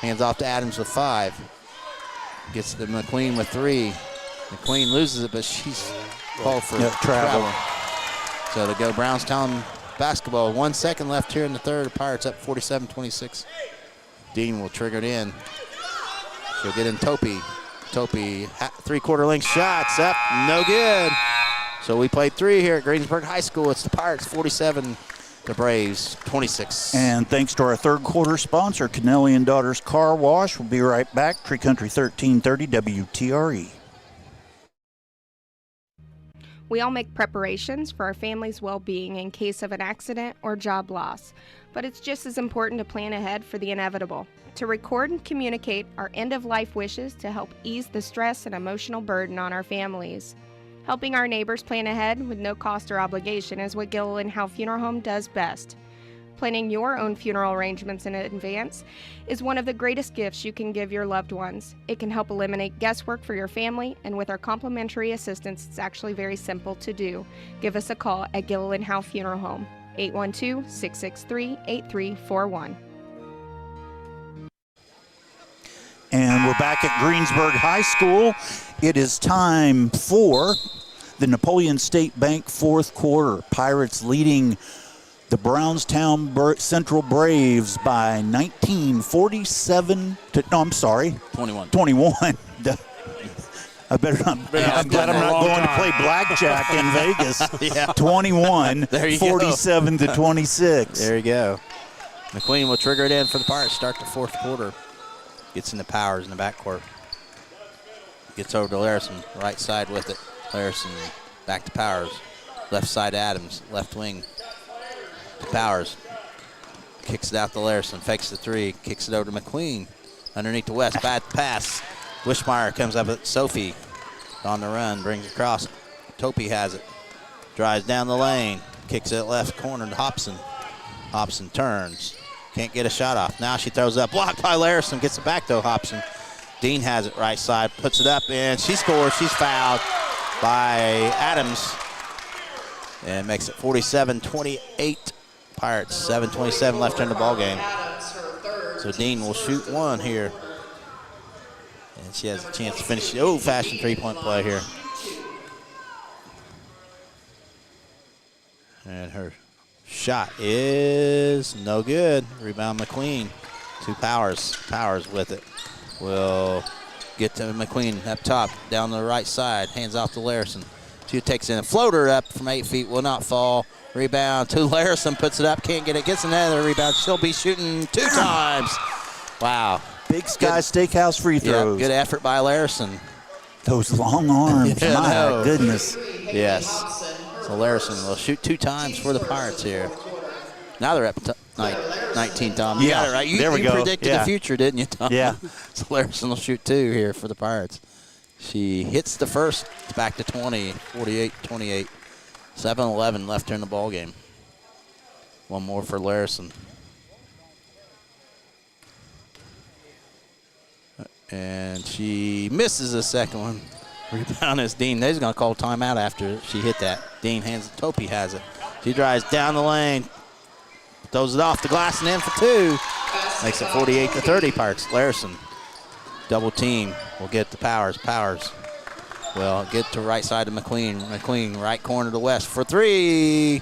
Hands off to Adams with 5. Gets to McQueen with 3. McQueen loses it, but she's called for travel. So to go Brownstown basketball. 1 second left here in the third. Pirates up 47-26. Dean will trigger it in. She'll get in Topi. Topi, three-quarter length shots up, no good. So we played 3 here at Greensburg High School. It's the Pirates 47, the Braves 26. And thanks to our third quarter sponsor, Kennelly & Daughters Car Wash. We'll be right back. Tree Country 1330 WTRE. We all make preparations for our family's well-being in case of an accident or job loss, but it's just as important to plan ahead for the inevitable, to record and communicate our end-of-life wishes to help ease the stress and emotional burden on our families. Helping our neighbors plan ahead with no cost or obligation is what Gilliland Howe Funeral Home does best. Planning your own funeral arrangements in advance is one of the greatest gifts you can give your loved ones. It can help eliminate guesswork for your family, and with our complimentary assistance, it's actually very simple to do. Give us a call at Gilliland Howe Funeral Home, 812-663-8341. And we're back at Greensburg High School. It is time for the Napoleon State Bank fourth quarter. Pirates leading the Brownstown Central Braves by 21. I better not. I'm glad I'm not going to play blackjack in Vegas. Yeah. 21, there you 47 go. to 26. There you go. McQueen will trigger it in for the Pirates. Start the fourth quarter. Gets into Powers in the backcourt. Gets over to Larison, right side with it. Larison back to Powers. Left side Adams, left wing to Powers. Kicks it out to Larison, fakes the 3, kicks it over to McQueen. Underneath the West, bad pass. Wishmeyer comes up with Sophie on the run, brings it across. Topi has it. Drives down the lane, kicks it left corner to Hobson. Hobson turns, can't get a shot off. Now she throws up, blocked by Larison, gets it back though, Hobson. Dean has it right side, puts it up, and she scores. She's fouled by Adams. And makes it 47-28. Pirates, 7:27 left in the ball game. So Dean will shoot one here. And she has a chance to finish the old-fashioned three-point play here. And her shot is no good. Rebound McQueen to Powers. Powers with it. Will get to McQueen up top, down the right side. Hands off to Larison. She takes in a floater up from 8 feet, will not fall. Rebound to Larison, puts it up, can't get it, gets another rebound. She'll be shooting 2 times. Wow. Big Sky Steakhouse free throws. Yeah, good effort by Larison. Those long arms, my goodness. Yes. So Larison will shoot 2 times for the Pirates here. Now they're up 19, Tom. You got it right. You predicted the future, didn't you, Tom? Yeah. So Larison will shoot 2 here for the Pirates. She hits the first, back to 20, 48-28. 7-11 left here in the ball game. One more for Larison. And she misses the second one. Rebound is Dean. They're going to call timeout after she hit that. Dean hands it. Topi has it. She drives down the lane. Throws it off the glass and in for 2. Makes it 48-30 Pirates. Larison, double team. Will get the Powers. Powers will get to right side of McQueen. McQueen, right corner to West for 3.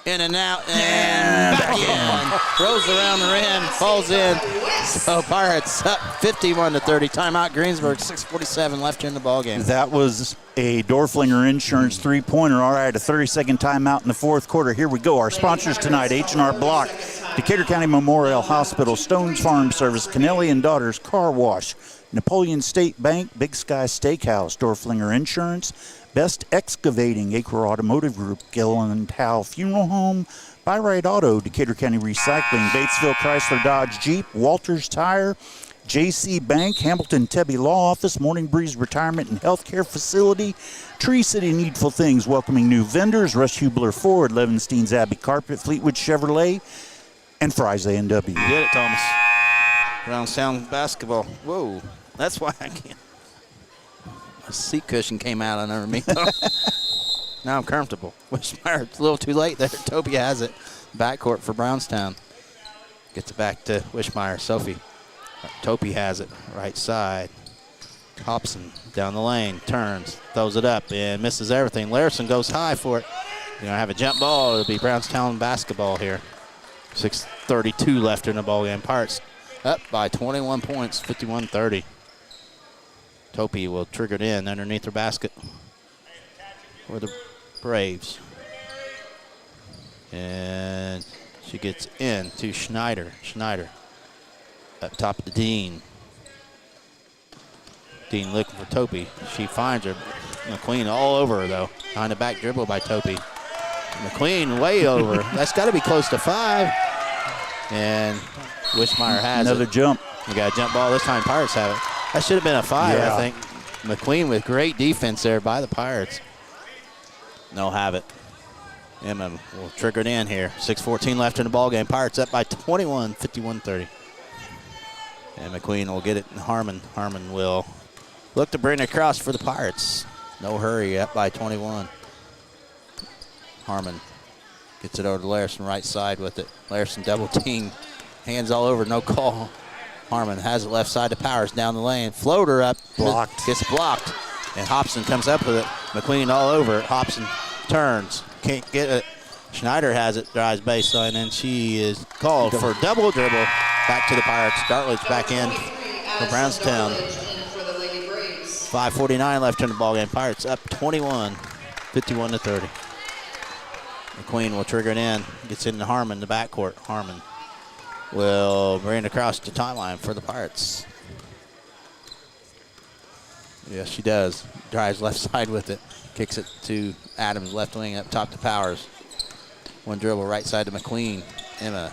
In and out, and back in. Throws around the rim, falls in. So Pirates up 51-30. Timeout Greensburg, 6:47 left in the ball game. That was a Dorflinger Insurance three-pointer. All right, a 30-second timeout in the fourth quarter. Here we go. Our sponsors tonight, H&R Block, Decatur County Memorial Hospital, Stone's Farm Service, Kennelly and Daughters Car Wash, Napoleon State Bank, Big Sky Steakhouse, Dorflinger Insurance, Best Excavating, Acre Automotive Group, Gillen Howe Funeral Home, Byrite Auto, Decatur County Recycling, Batesville Chrysler Dodge Jeep, Walters Tire, JC Bank, Hamilton Tebby Law Office, Morning Breeze Retirement and Healthcare Facility, Tree City Needful Things, welcoming new vendors, Rush Hubler Ford, Levenstein's Abbey Carpet, Fleetwood Chevrolet, and Fry's A&W. You did it, Thomas. Brownstown basketball. Whoa, that's why I can't. A seat cushion came out under me. Now I'm comfortable. Wishmeyer, a little too late there. Topi has it. Backcourt for Brownstown. Gets it back to Wishmeyer. Sophie. Topi has it. Right side. Hobson down the lane. Turns. Throws it up and misses everything. Larison goes high for it. You're going to have a jump ball. It'll be Brownstown basketball here. 6:32 left in the ball game. Pirates up by 21 points, 51-30. Topi will trigger it in underneath her basket for the Braves. And she gets in to Schneider. Schneider up top to Dean. Dean looking for Topi. She finds her. McQueen all over her, though. Behind the back dribble by Topi. McQueen way over. That's got to be close to 5. And Wishmeyer has another jump. You got a jump ball. This time Pirates have it. That should have been a 5, I think. McQueen with great defense there by the Pirates. They'll have it. Emma will trigger it in here. 6:14 left in the ball game. Pirates up by 21, 51-30. And McQueen will get it in Harmon. Harmon will look to bring it across for the Pirates. No hurry, up by 21. Harmon gets it over to Larison, right side with it. Larison double team. Hands all over, no call. Harmon has it left side to Powers down the lane. Floater up. Blocked. Gets blocked. And Hobson comes up with it. McQueen all over it. Hobson turns. Can't get it. Schneider has it. Drives baseline. And she is called for double dribble. Back to the Pirates. Dartledge back in for Brownstown. 5:49 left in the ballgame. Pirates up 21, 51-30. McQueen will trigger it in. Gets into Harmon, the backcourt. Harmon will bring it across the timeline for the Pirates. Yes, she does. Drives left side with it. Kicks it to Adams, left wing up top to Powers. One dribble right side to McQueen. Emma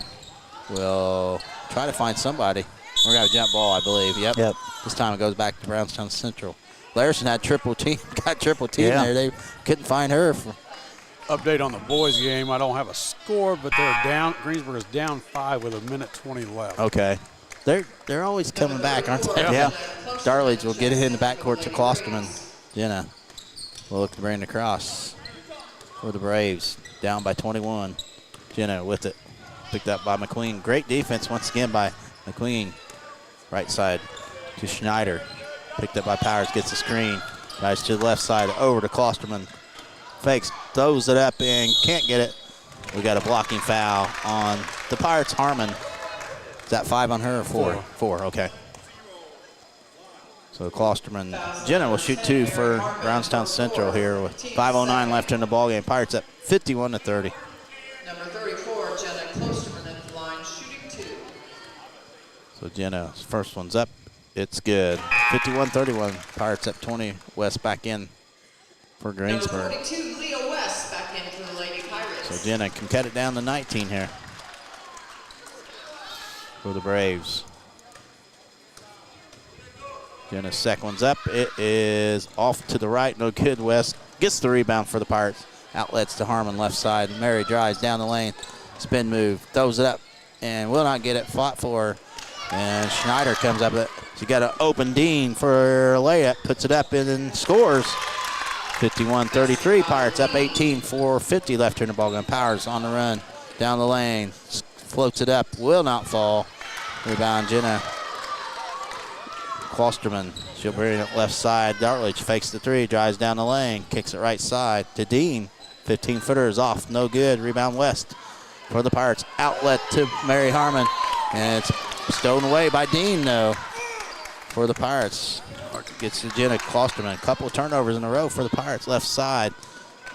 will try to find somebody. We're going to have a jump ball, I believe. Yep. This time it goes back to Brownstown Central. Larison had triple team, got triple team there. They couldn't find her. Update on the boys game. I don't have a score, but they're down. Greensburg is down 5 with 1:20 left. Okay. They're always coming back, aren't they? Yeah. Dartledge will get it in the backcourt to Klosterman. Jenna will look to bring it across for the Braves. Down by 21. Jenna with it. Picked up by McQueen. Great defense once again by McQueen. Right side to Schneider. Picked up by Powers. Gets the screen. Guys to the left side. Over to Klosterman. Fakes. Throws it up and can't get it. We got a blocking foul on the Pirates. Harmon. Is that 5 on her or 4? 4, okay. So Klosterman. Jenna will shoot 2 for Brownstown Central here with 5:09 left in the ballgame. Pirates up 51-30. Number 34, Jenna Klosterman at the line, shooting 2. So Jenna's first one's up. It's good. 51-31. Pirates up 20. West back in for Greensburg. Number 42, Leah West back second for the Lady Pirates. So Jenna can cut it down to 19 here for the Braves. Jenna's second one's up. It is off to the right. No good. West gets the rebound for the Pirates. Outlets to Harmon, left side. Mary drives down the lane. Spin move. Throws it up and will not get it. Fought for her. And Schneider comes up. She got an open Dean for a layup. Puts it up and scores. 51-33. Pirates up 18. 4:50 left in the ball game. Powers on the run. Down the lane. Floats it up. Will not fall. Rebound Jenna Klosterman. She'll bring it left side. Dartledge fakes the three, drives down the lane, kicks it right side to Dean. 15-footer is off, no good. Rebound West for the Pirates. Outlet to Mary Harmon, and it's stolen away by Dean, though, for the Pirates. Gets to Jenna Klosterman. A couple of turnovers in a row for the Pirates. Left side.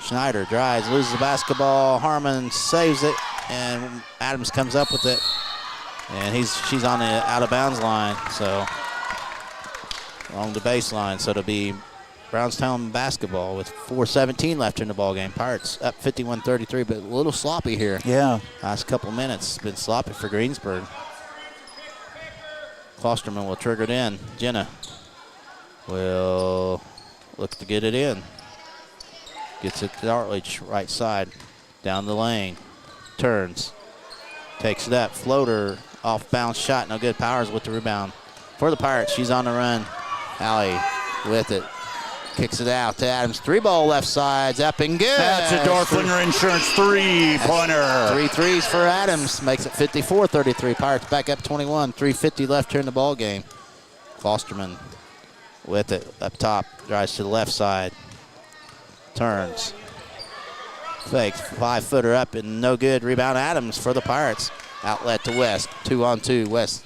Schneider drives, loses the basketball. Harmon saves it, and Adams comes up with it. And she's on the out-of-bounds line, so along the baseline. So it'll be Brownstown basketball with 4:17 left in the ball game. Pirates up 51-33, but a little sloppy here. Yeah. Last couple minutes been sloppy for Greensburg. Klosterman will trigger it in. Jenna will look to get it in. Gets it to Dartledge, right side, down the lane, turns, takes it up, floater, off bounce shot, no good. Powers with the rebound for the Pirates. She's on the run. Allie with it, kicks it out to Adams. Three ball left side's up and good. That's a Dorflinger Insurance three-pointer. 3 threes for Adams, makes it 54-33. Pirates back up 21. 3:50 left here in the ball game. Klosterman with it up top, drives to the left side, turns, fakes, 5-footer up and no good. Rebound Adams for the Pirates. Outlet to West, 2-on-2. West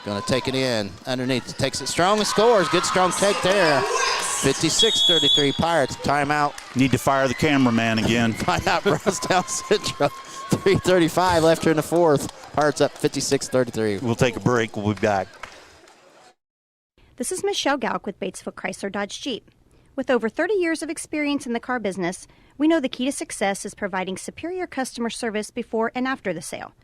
gonna take it in underneath, takes it strong and scores. Good strong take there. 56-33 Pirates. Timeout. Need to fire the cameraman again. Find out Brownstown Central. 3:35 left here in the fourth. Pirates up 56-33. We'll take a break. We'll be back. This is Michelle Gauk with Batesville Chrysler Dodge Jeep. With over 30 years of experience in the car business, we know the key to success is providing superior customer service before and after the sale.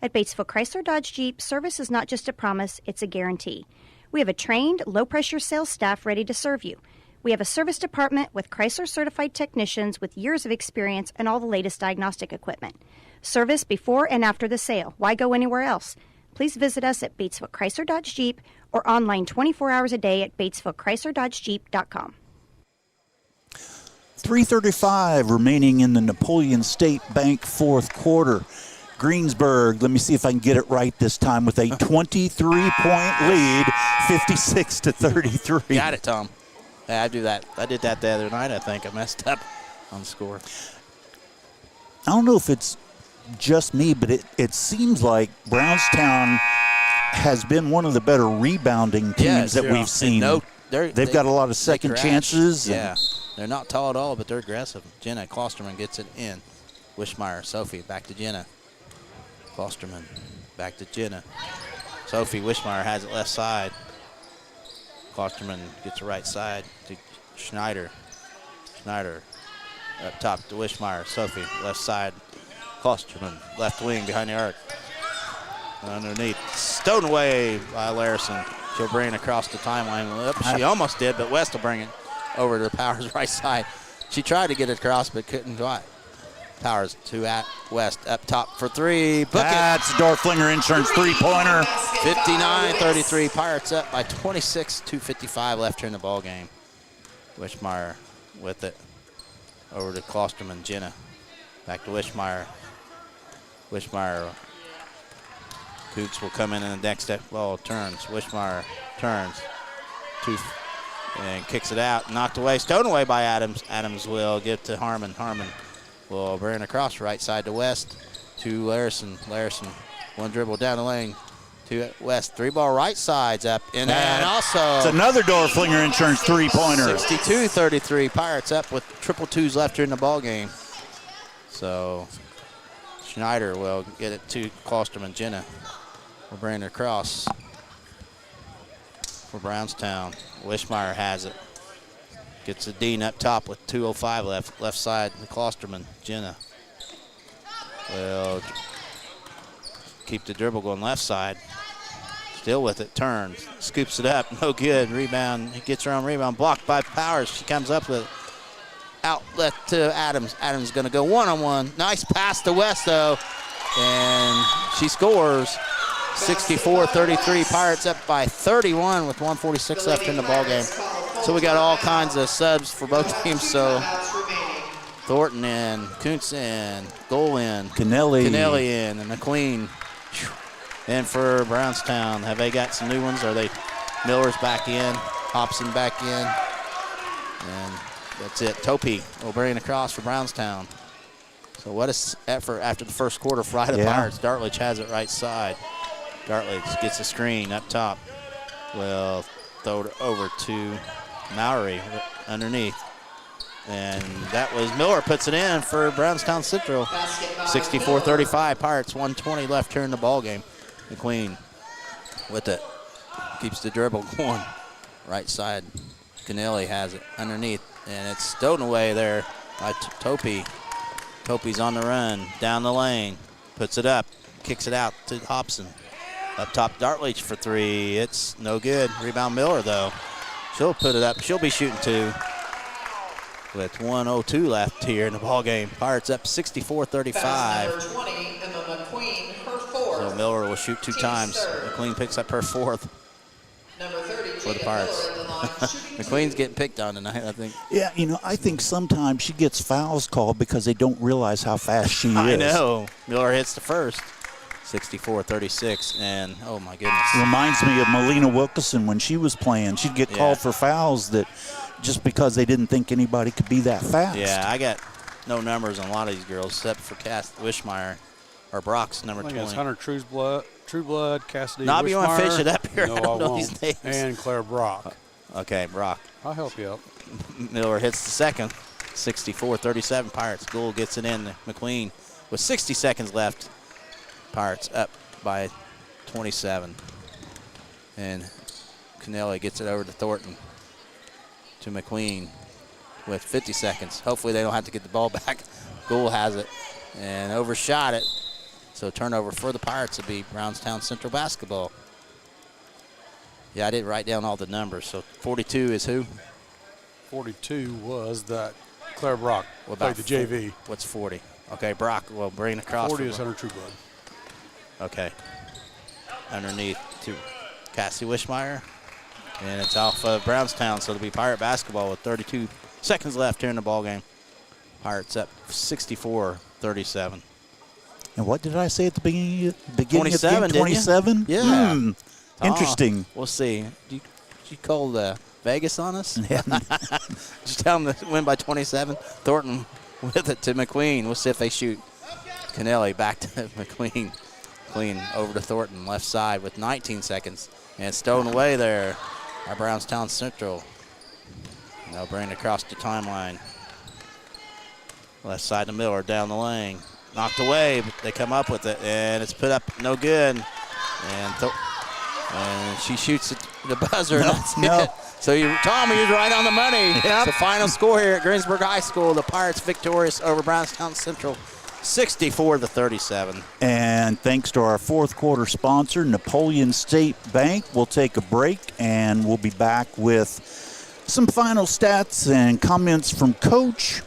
At Batesville Chrysler Dodge Jeep, service is not just a promise, it's a guarantee. We have a trained, low-pressure sales staff ready to serve you. We have a service department with Chrysler-certified technicians with years of experience and all the latest diagnostic equipment. Service before and after the sale. Why go anywhere else? Please visit us at Batesville Chrysler Dodge Jeep or online 24 hours a day at BatesvilleChryslerDodgeJeep.com. 3:35 remaining in the Napoleon State Bank fourth quarter. Greensburg, let me see if I can get it right this time, with a 23-point lead, 56-33. Got it, Tom. Yeah, I do that. I did that the other night, I think. I messed up on the score. I don't know if it's just me, but it seems like Brownstown has been one of the better rebounding teams that we've seen. They've got a lot of second chances. Yeah, they're not tall at all, but they're aggressive. Jenna Klosterman gets it in. Wishmeyer, Sophie, back to Jenna. Klosterman, back to Jenna. Sophie Wishmeyer has it left side. Klosterman gets the right side to Schneider. Schneider up top to Wishmeyer. Sophie, left side. Klosterman, left wing behind the arc. Underneath, stolen away by Larison. She'll bring it across the timeline. She almost did, but West will bring it over to Powers' right side. She tried to get it across, but couldn't go. Powers to at West, up top for three. That's Dorflinger Insurance three-pointer. 59-33. Pirates up by 26. 2:55 left here in the ball game. Wishmeyer with it. Over to Klosterman. Jenna. Back to Wishmeyer. Wishmeyer. Coots will come in the next step. Ball turns. Wishmeyer turns. And kicks it out. Knocked away. Stolen away by Adams. Adams will give to Harmon. Harmon will bring it across right side to West. To Larison. Larison. One dribble down the lane. To West. Three ball right side's up. And also. It's another Dorflinger Insurance three-pointer. 62-33. Pirates up with triple twos left here in the ball game. So Schneider will get it to Klosterman. Jenna will bring it across for Brownstown. Wishmeyer has it. Gets a Dean up top with 2:05 left side. The Klosterman, Jenna. Well, keep the dribble going left side. Still with it, turns, scoops it up, no good. Rebound, he gets her own rebound, blocked by Powers. She comes up with it. Outlet to Adams. Adams going to go one-on-one. Nice pass to West, though. And she scores. 64-33. Pirates up by 31 with 1:46 left in the ballgame. So we got all kinds of subs for both teams. So Thornton in, Kuntz in, Goal in, Kennelly in, and McQueen in for Brownstown. Have they got some new ones? Are they? Miller's back in, Hobson back in, and that's it. Topi will bring it across for Brownstown. So what an effort after the first quarter for the Pirates. Dartledge has it right side. Dartledge gets a screen up top. Well, throw it over to Mowry underneath. And that was Miller puts it in for Brownstown Central. 64-35. Pirates, 1:20 left here in the ball game. McQueen with it. Keeps the dribble going. Right side. Kennelly has it underneath. And it's stolen away there by Topi. Topi's on the run. Down the lane. Puts it up. Kicks it out to Hobson. Up top, Dartledge for three. It's no good. Rebound Miller, though. She'll put it up. She'll be shooting two. With 1:02 left here in the ball game. Pirates up 64-35. Number 20, Emma McQueen, her fourth. So Miller will shoot two times. McQueen picks up her fourth Number 30, for the Pirates. McQueen's getting picked on tonight, I think. Yeah, I think sometimes she gets fouls called because they don't realize how fast she is. I know. Miller hits the first. 64-36, and oh my goodness. Reminds me of Melina Wilkerson when she was playing. She'd get called for fouls that just because they didn't think anybody could be that fast. Yeah, I got no numbers on a lot of these girls except for Cass Wishmeyer or Brock's number 20. It's Hunter Trueblood, Cassidy Knob, Wishmeyer. you want to fish it up here? No, I don't know won't. these names. And Claire Brock. Okay, Brock. I'll help you out. Miller hits the second. 64-37 Pirates. Gould gets it in. McQueen with 60 seconds left. Pirates up by 27. And Kennelly gets it over to Thornton. To McQueen with 50 seconds. Hopefully they don't have to get the ball back. Gould has it and overshot it. So turnover for the Pirates will be Brownstown Central basketball. Yeah, I didn't write down all the numbers. So 42 is who? 42 was that Claire Brock. What Played about the JV. What's 40? Okay, Brock will bring it across. 40 is Hunter Trueblood. Okay. Underneath to Cassie Wishmeyer. And it's off of Brownstown, so it'll be Pirate basketball with 32 seconds left here in the ballgame. Pirates up 64-37. And what did I say at the beginning of the 27, game? 27? Yeah. Interesting. We'll see. Did you call Vegas on us? Yeah. Just tell them to win by 27. Thornton with it to McQueen. We'll see if they shoot. Kennelly back to McQueen. McQueen over to Thornton, left side with 19 seconds. And it's stolen away there by Brownstown Central. And they'll bring it across the timeline. Left side to Miller, down the lane. Knocked away, but they come up with it, and it's put up no good. And she shoots it to the buzzer. No, That's no. it. So Tommy is right on the money. Yep. It's the final score here at Greensburg High School. The Pirates victorious over Brownstown Central, 64-37. And thanks to our fourth quarter sponsor, Napoleon State Bank, we'll take a break, and we'll be back with some final stats and comments from Coach.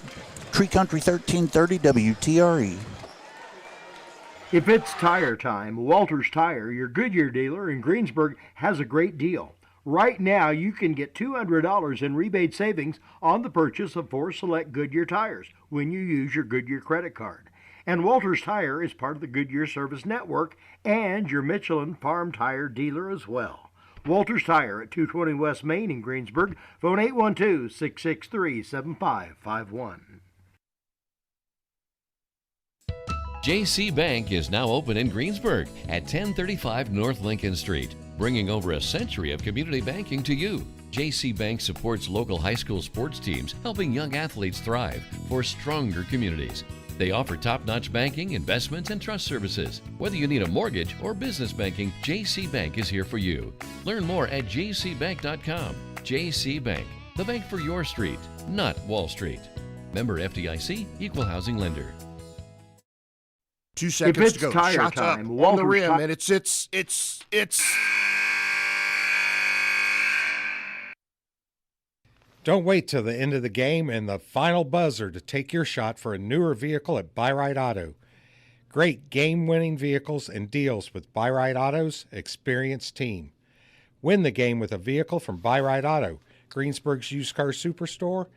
Tree Country 1330 WTRE. If it's tire time, Walters Tire, your Goodyear dealer in Greensburg, has a great deal. Right now, you can get $200 in rebate savings on the purchase of 4 select Goodyear tires when you use your Goodyear credit card. And Walters Tire is part of the Goodyear Service Network and your Michelin Farm Tire dealer as well. Walters Tire at 220 West Main in Greensburg. Phone 812-663-7551. JC Bank is now open in Greensburg at 1035 North Lincoln Street, bringing over a century of community banking to you. JC Bank supports local high school sports teams, helping young athletes thrive for stronger communities. They offer top-notch banking, investment, and trust services. Whether you need a mortgage or business banking, JC Bank is here for you. Learn more at jcbank.com. JC Bank, the bank for your street, not Wall Street. Member FDIC, Equal Housing Lender. 2 seconds it's to go. tire Shot time, up on the Walter's rim, ti- and it's. Don't wait till the end of the game and the final buzzer to take your shot for a newer vehicle at Buy Right Auto. Great game-winning vehicles and deals with Buy Right Auto's experienced team. Win the game with a vehicle from Buy Right Auto, Greensburg's used car superstore,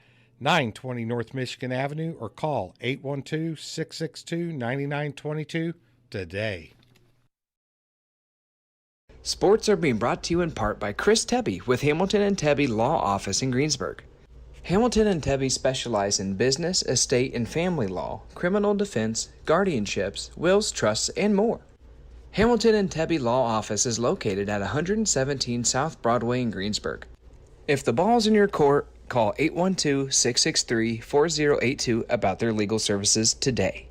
920 North Michigan Avenue, or call 812-662-9922 today. Sports are being brought to you in part by Chris Tebby with Hamilton and Tebby Law Office in Greensburg. Hamilton and Tebby specialize in business, estate, and family law, criminal defense, guardianships, wills, trusts, and more. Hamilton and Tebby Law Office is located at 117 South Broadway in Greensburg. If the ball's in your court, call 812-663-4082 about their legal services today.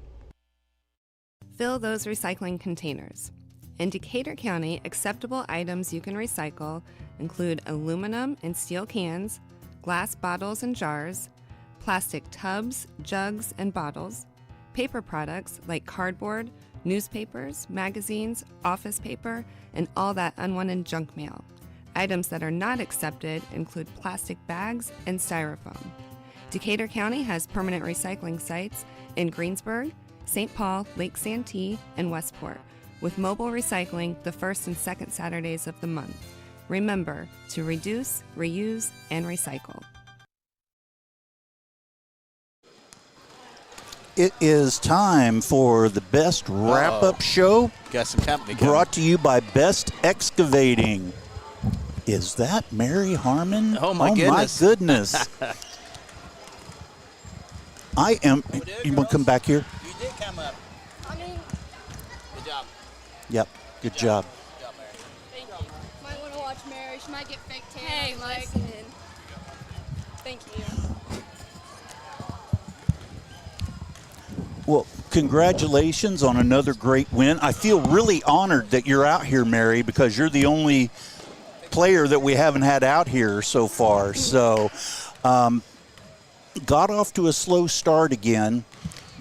Fill those recycling containers. In Decatur County, acceptable items you can recycle include aluminum and steel cans, glass bottles and jars, plastic tubs, jugs, and bottles, paper products like cardboard, newspapers, magazines, office paper, and all that unwanted junk mail. Items that are not accepted include plastic bags and styrofoam. Decatur County has permanent recycling sites in Greensburg, St. Paul, Lake Santee, and Westport, with mobile recycling the first and second Saturdays of the month. Remember to reduce, reuse, and recycle. It is time for the best wrap-up show. Got some company coming. Brought to you by Best Excavating. Is that Mary Harmon? Oh, my goodness. My goodness. You want to come back here? You did come up. Good job. Yep, good job. Good job, Mary. Thank you. Might want to watch Mary. She might get fake tan. Hey, listen. Thank you. Well, congratulations on another great win. I feel really honored that you're out here, Mary, because you're the only player that we haven't had out here so far. So, got off to a slow start again,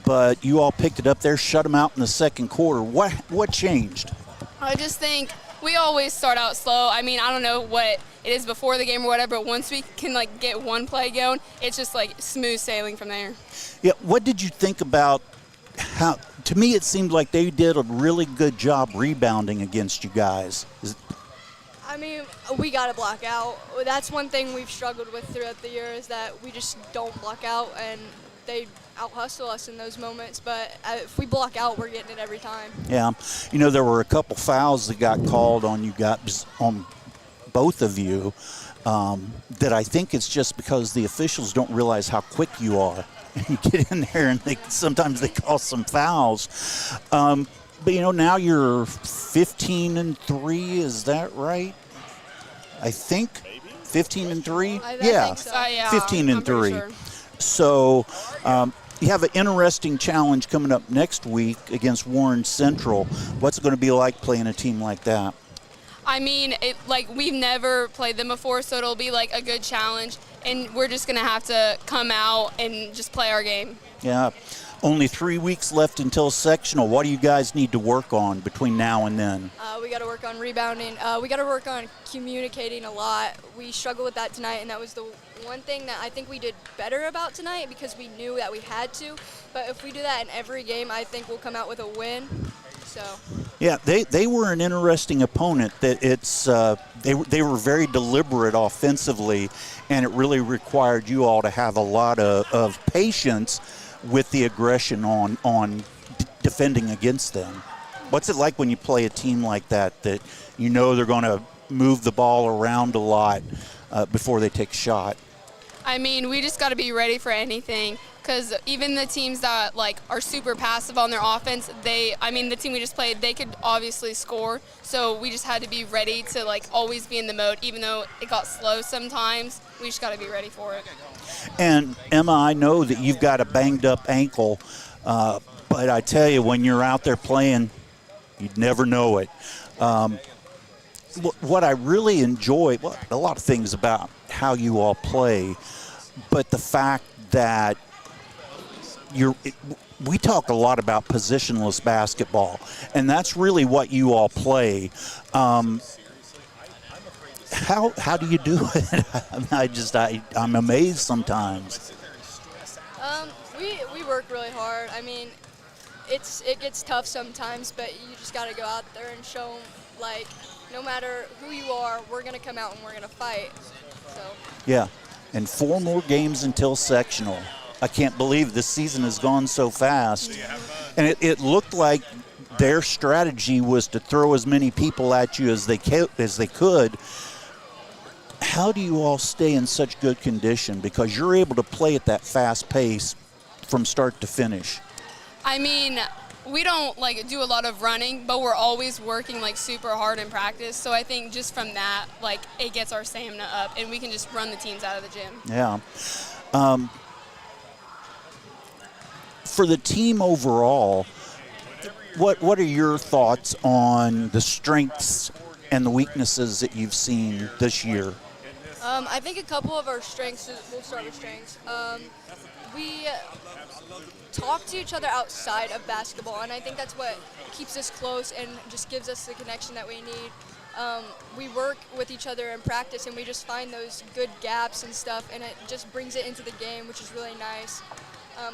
but you all picked it up there, shut them out in the second quarter. What changed? I just think we always start out slow. I mean, I don't know what it is before the game or whatever, but once we can, get one play going, it's just, smooth sailing from there. Yeah, what did you think about how, to me, it seemed like they did a really good job rebounding against you guys. I mean, we got to block out. That's one thing we've struggled with throughout the year is that we just don't block out, and they out-hustle us in those moments. But if we block out, we're getting it every time. Yeah. There were a couple fouls that got called on you guys, on both of you, that I think it's just because the officials don't realize how quick you are. You get in there, and sometimes they call some fouls. But, now you're 15-3, is that right? I think 15-3. Yeah, think so. 15-3. Sure. So you have an interesting challenge coming up next week against Warren Central. What's it going to be like playing a team like that? I mean, we've never played them before, so it'll be a good challenge, and we're just going to have to come out and just play our game. Yeah. Only 3 weeks left until sectional. What do you guys need to work on between now and then? We got to work on rebounding. We got to work on communicating a lot. We struggled with that tonight, and that was the one thing that I think we did better about tonight because we knew that we had to. But if we do that in every game, I think we'll come out with a win. So. Yeah, they were an interesting opponent. That they were very deliberate offensively, and it really required you all to have a lot of patience with the aggression on defending against them. What's it like when you play a team like that they're going to move the ball around a lot before they take a shot? I mean, we just got to be ready for anything because even the teams that are super passive on their offense, the team we just played, they could obviously score. So we just had to be ready to always be in the mode, even though it got slow sometimes. We just got to be ready for it. And Emma, I know that you've got a banged up ankle, but I tell you, when you're out there playing, you'd never know it. What I really enjoy, a lot of things about how you all play, but the fact that we talk a lot about positionless basketball, and that's really what you all play. How do you do it? I'm amazed sometimes. We work really hard. I mean, it gets tough sometimes, but you just got to go out there and show them, like, no matter who you are, we're going to come out and we're going to fight. So. Yeah, and 4 more games until sectional. I can't believe this season has gone so fast. And it looked like their strategy was to throw as many people at you as they could. How do you all stay in such good condition? Because you're able to play at that fast pace from start to finish. I mean, we don't do a lot of running, but we're always working super hard in practice. So I think just from that, it gets our stamina up, and we can just run the teams out of the gym. Yeah. For the team overall, what are your thoughts on the strengths and the weaknesses that you've seen this year? I think a couple of our strengths, we'll start with strengths. We talk to each other outside of basketball, and I think that's what keeps us close and just gives us the connection that we need. We work with each other in practice, and we just find those good gaps and stuff, and it just brings it into the game, which is really nice.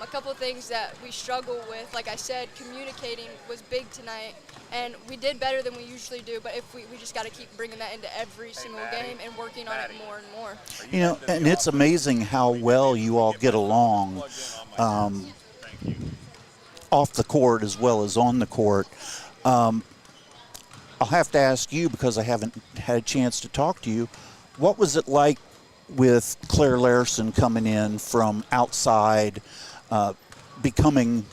A couple of things that we struggle with, like I said, communicating was big tonight, and we did better than we usually do, but if we just got to keep bringing that into every single game and working on it more and more. You know, and it's amazing how well you all get along off the court as well as on the court. I'll have to ask you, because I haven't had a chance to talk to you, what was it like with Claire Larson coming in from outside, becoming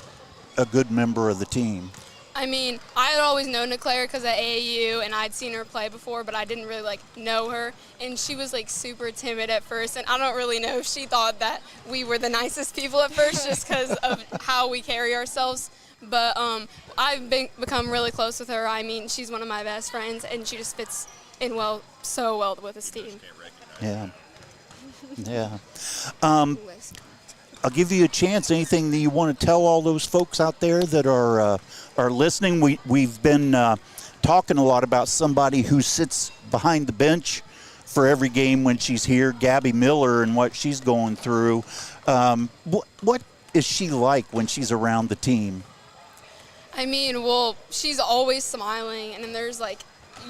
a good member of the team? I mean, I had always known Claire because at AAU, and I'd seen her play before, but I didn't really know her. And she was super timid at first, and I don't really know if she thought that we were the nicest people at first just because of how we carry ourselves. But I've become really close with her. I mean, she's one of my best friends, and she just fits in so well with this team. Yeah. Yeah. I'll give you a chance. Anything that you want to tell all those folks out there that are listening? We've been talking a lot about somebody who sits behind the bench for every game when she's here, Gabby Miller, and what she's going through. What is she like when she's around the team? I mean, well, she's always smiling, and then there's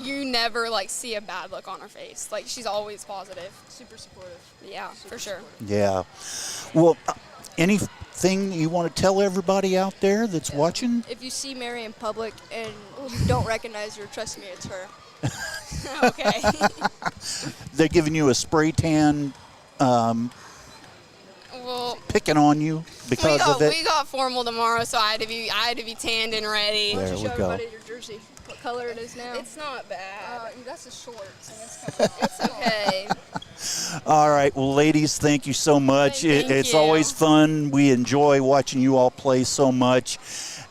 you never see a bad look on her face. She's always positive. Super supportive. Yeah, for sure. Yeah. Well, anything you want to tell everybody out there that's watching? If you see Mary in public and you don't recognize her, trust me, it's her. Okay. They're giving you a spray tan, picking on you because of it? We got formal tomorrow, so I had to be tanned and ready. There we go. Show everybody your jersey. What color it is now? It's not bad. That's the shorts. It's okay. All right. Well, ladies, thank you so much. It's you. always fun. We enjoy watching you all play so much.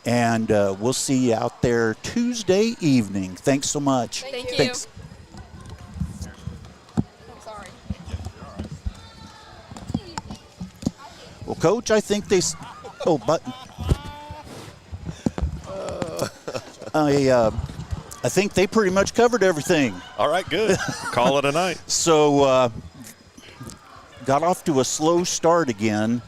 And we'll see you out there Tuesday evening. Thanks so much. Thank you. Thanks. I'm sorry. Well, Coach, I think they... Oh, button. I think they pretty much covered everything. All right, good. Call it a night. So got off to a slow start again.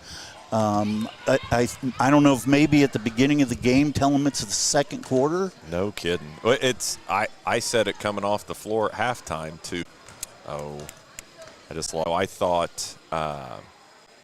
I don't know if maybe at the beginning of the game, tell them it's the second quarter. No kidding. I said it coming off the floor at halftime too. I thought